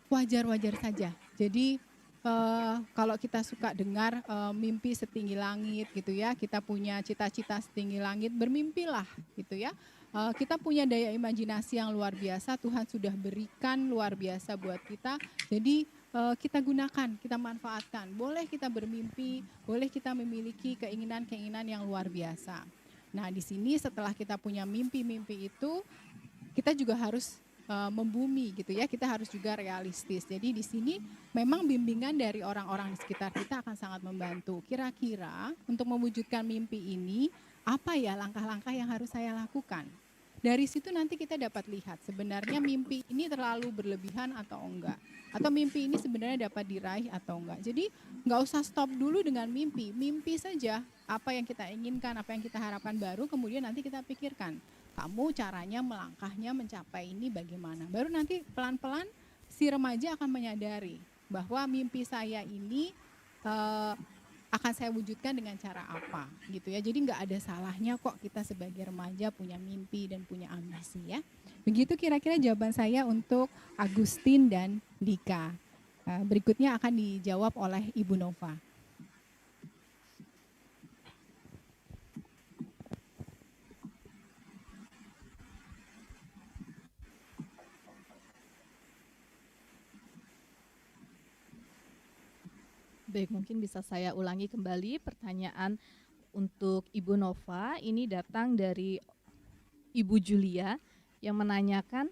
Wajar-wajar saja. Jadi kalau kita suka dengar mimpi setinggi langit gitu ya, kita punya cita-cita setinggi langit, bermimpilah gitu ya. Kita punya daya imajinasi yang luar biasa, Tuhan sudah berikan luar biasa buat kita. Jadi kita gunakan, kita manfaatkan. Boleh kita bermimpi, boleh kita memiliki keinginan-keinginan yang luar biasa. Nah, di sini setelah kita punya mimpi-mimpi itu, kita juga harus membumi gitu ya, kita harus juga realistis. Jadi di sini memang bimbingan dari orang-orang di sekitar kita akan sangat membantu. Kira-kira untuk mewujudkan mimpi ini, apa ya langkah-langkah yang harus saya lakukan? Dari situ nanti kita dapat lihat sebenarnya mimpi ini terlalu berlebihan atau enggak. Atau mimpi ini sebenarnya dapat diraih atau enggak. Jadi nggak usah stop dulu dengan mimpi. Mimpi saja apa yang kita inginkan, apa yang kita harapkan baru, kemudian nanti kita pikirkan. Kamu caranya melangkahnya mencapai ini bagaimana. Baru nanti pelan-pelan si remaja akan menyadari bahwa mimpi saya ini akan saya wujudkan dengan cara apa gitu ya. Jadi nggak ada salahnya kok kita sebagai remaja punya mimpi dan punya ambisi ya. Begitu kira-kira jawaban saya untuk Agustin dan Dika. Berikutnya akan dijawab oleh Ibu Nova. Baik, mungkin bisa saya ulangi kembali pertanyaan untuk Ibu Nova. Ini datang dari Ibu Julia yang menanyakan,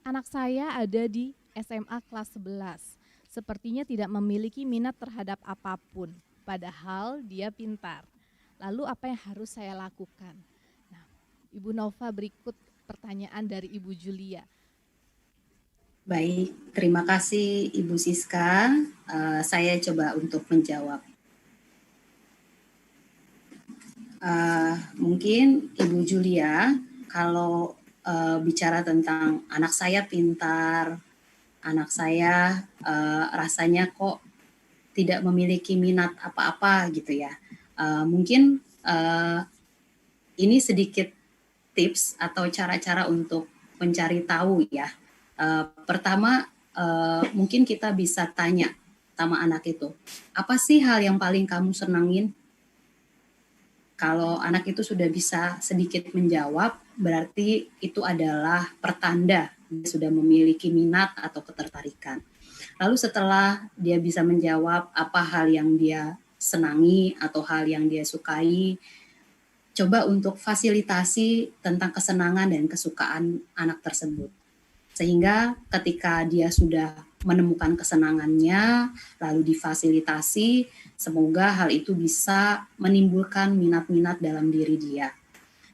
anak saya ada di SMA kelas 11. Sepertinya tidak memiliki minat terhadap apapun, padahal dia pintar. Lalu apa yang harus saya lakukan? Nah, Ibu Nova, berikut pertanyaan dari Ibu Julia. Baik, terima kasih Ibu Siska. Saya coba untuk menjawab. Mungkin Ibu Julia, kalau bicara tentang anak saya pintar, anak saya rasanya kok tidak memiliki minat apa-apa gitu ya. Mungkin ini sedikit tips atau cara-cara untuk mencari tahu ya. Pertama, mungkin kita bisa tanya sama anak itu, apa sih hal yang paling kamu senangin? Kalau anak itu sudah bisa sedikit menjawab, berarti itu adalah pertanda dia sudah memiliki minat atau ketertarikan. Lalu setelah dia bisa menjawab apa hal yang dia senangi atau hal yang dia sukai, coba untuk fasilitasi tentang kesenangan dan kesukaan anak tersebut. Sehingga ketika dia sudah menemukan kesenangannya, lalu difasilitasi, semoga hal itu bisa menimbulkan minat-minat dalam diri dia.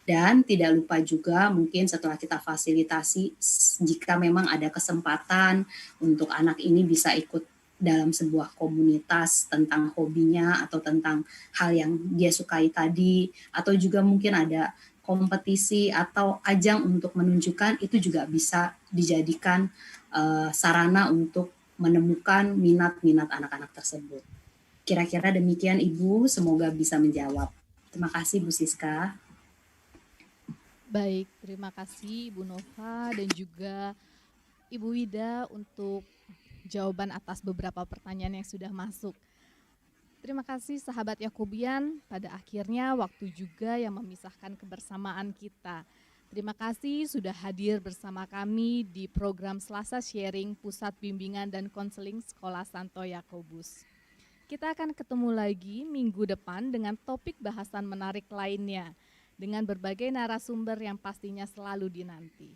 Dan tidak lupa juga mungkin setelah kita fasilitasi, jika memang ada kesempatan untuk anak ini bisa ikut dalam sebuah komunitas tentang hobinya atau tentang hal yang dia sukai tadi, atau juga mungkin ada kompetisi atau ajang untuk menunjukkan, itu juga bisa dijadikan sarana untuk menemukan minat-minat anak-anak tersebut. Kira-kira demikian Ibu, semoga bisa menjawab. Terima kasih Bu Siska. Baik, terima kasih Ibu Nova dan juga Ibu Wida untuk jawaban atas beberapa pertanyaan yang sudah masuk. Terima kasih sahabat Yakobian, pada akhirnya waktu juga yang memisahkan kebersamaan kita. Terima kasih sudah hadir bersama kami di program Selasa Sharing Pusat Bimbingan dan Konseling Sekolah Santo Yakobus. Kita akan ketemu lagi minggu depan dengan topik bahasan menarik lainnya, dengan berbagai narasumber yang pastinya selalu dinanti.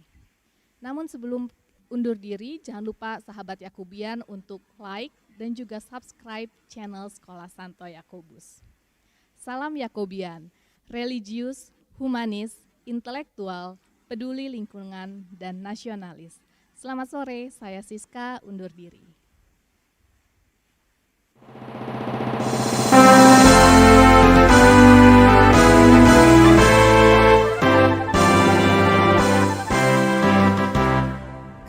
Namun sebelum undur diri, jangan lupa sahabat Yakobian untuk like dan juga subscribe channel Sekolah Santo Yakobus. Salam Yakobian, religius, humanis, intelektual, peduli lingkungan, dan nasionalis. Selamat sore, saya Siska, undur diri.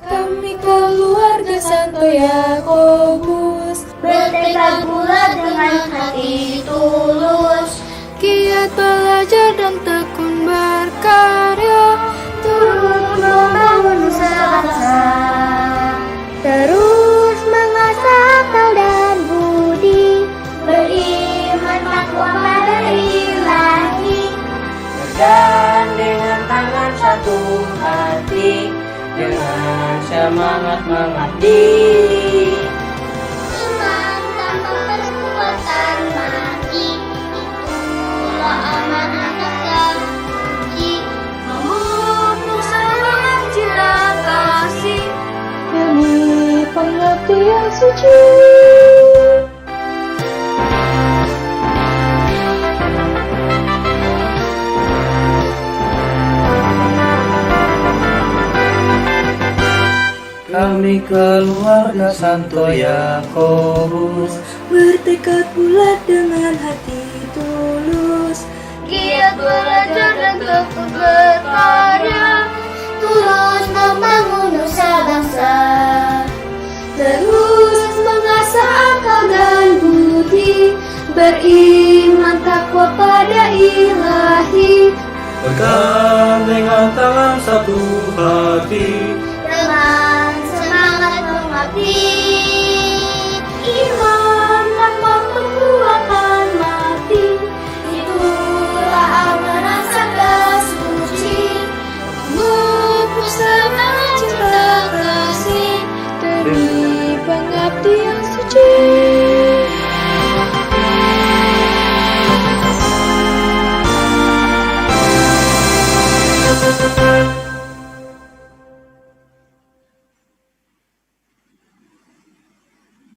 Kami keluarga Santo Yakobus bertekad bulat dengan hati tulus, giat belajar dan tekun berkarya, turut membangun nusa bangsa, terus mengasah akal dan budi, beriman takwa pada Ilahi, dan dengan tangan satu hati, dengan semangat mengabdi. Iman tanpa perbuatan mati, itulah amanah terpuji. memupuk semangat cinta kasih demi pengabdian suci. Kami keluarga Santo Yakobus Bertekad bulat dengan hati tulus, giat belajar dan tekun berkarya, tulus membangun nusa bangsa, terus mengasah akal dan budi, beriman takwa pada Ilahi, bergandengan tangan satu hati, dengan semangat mengabdi. Iman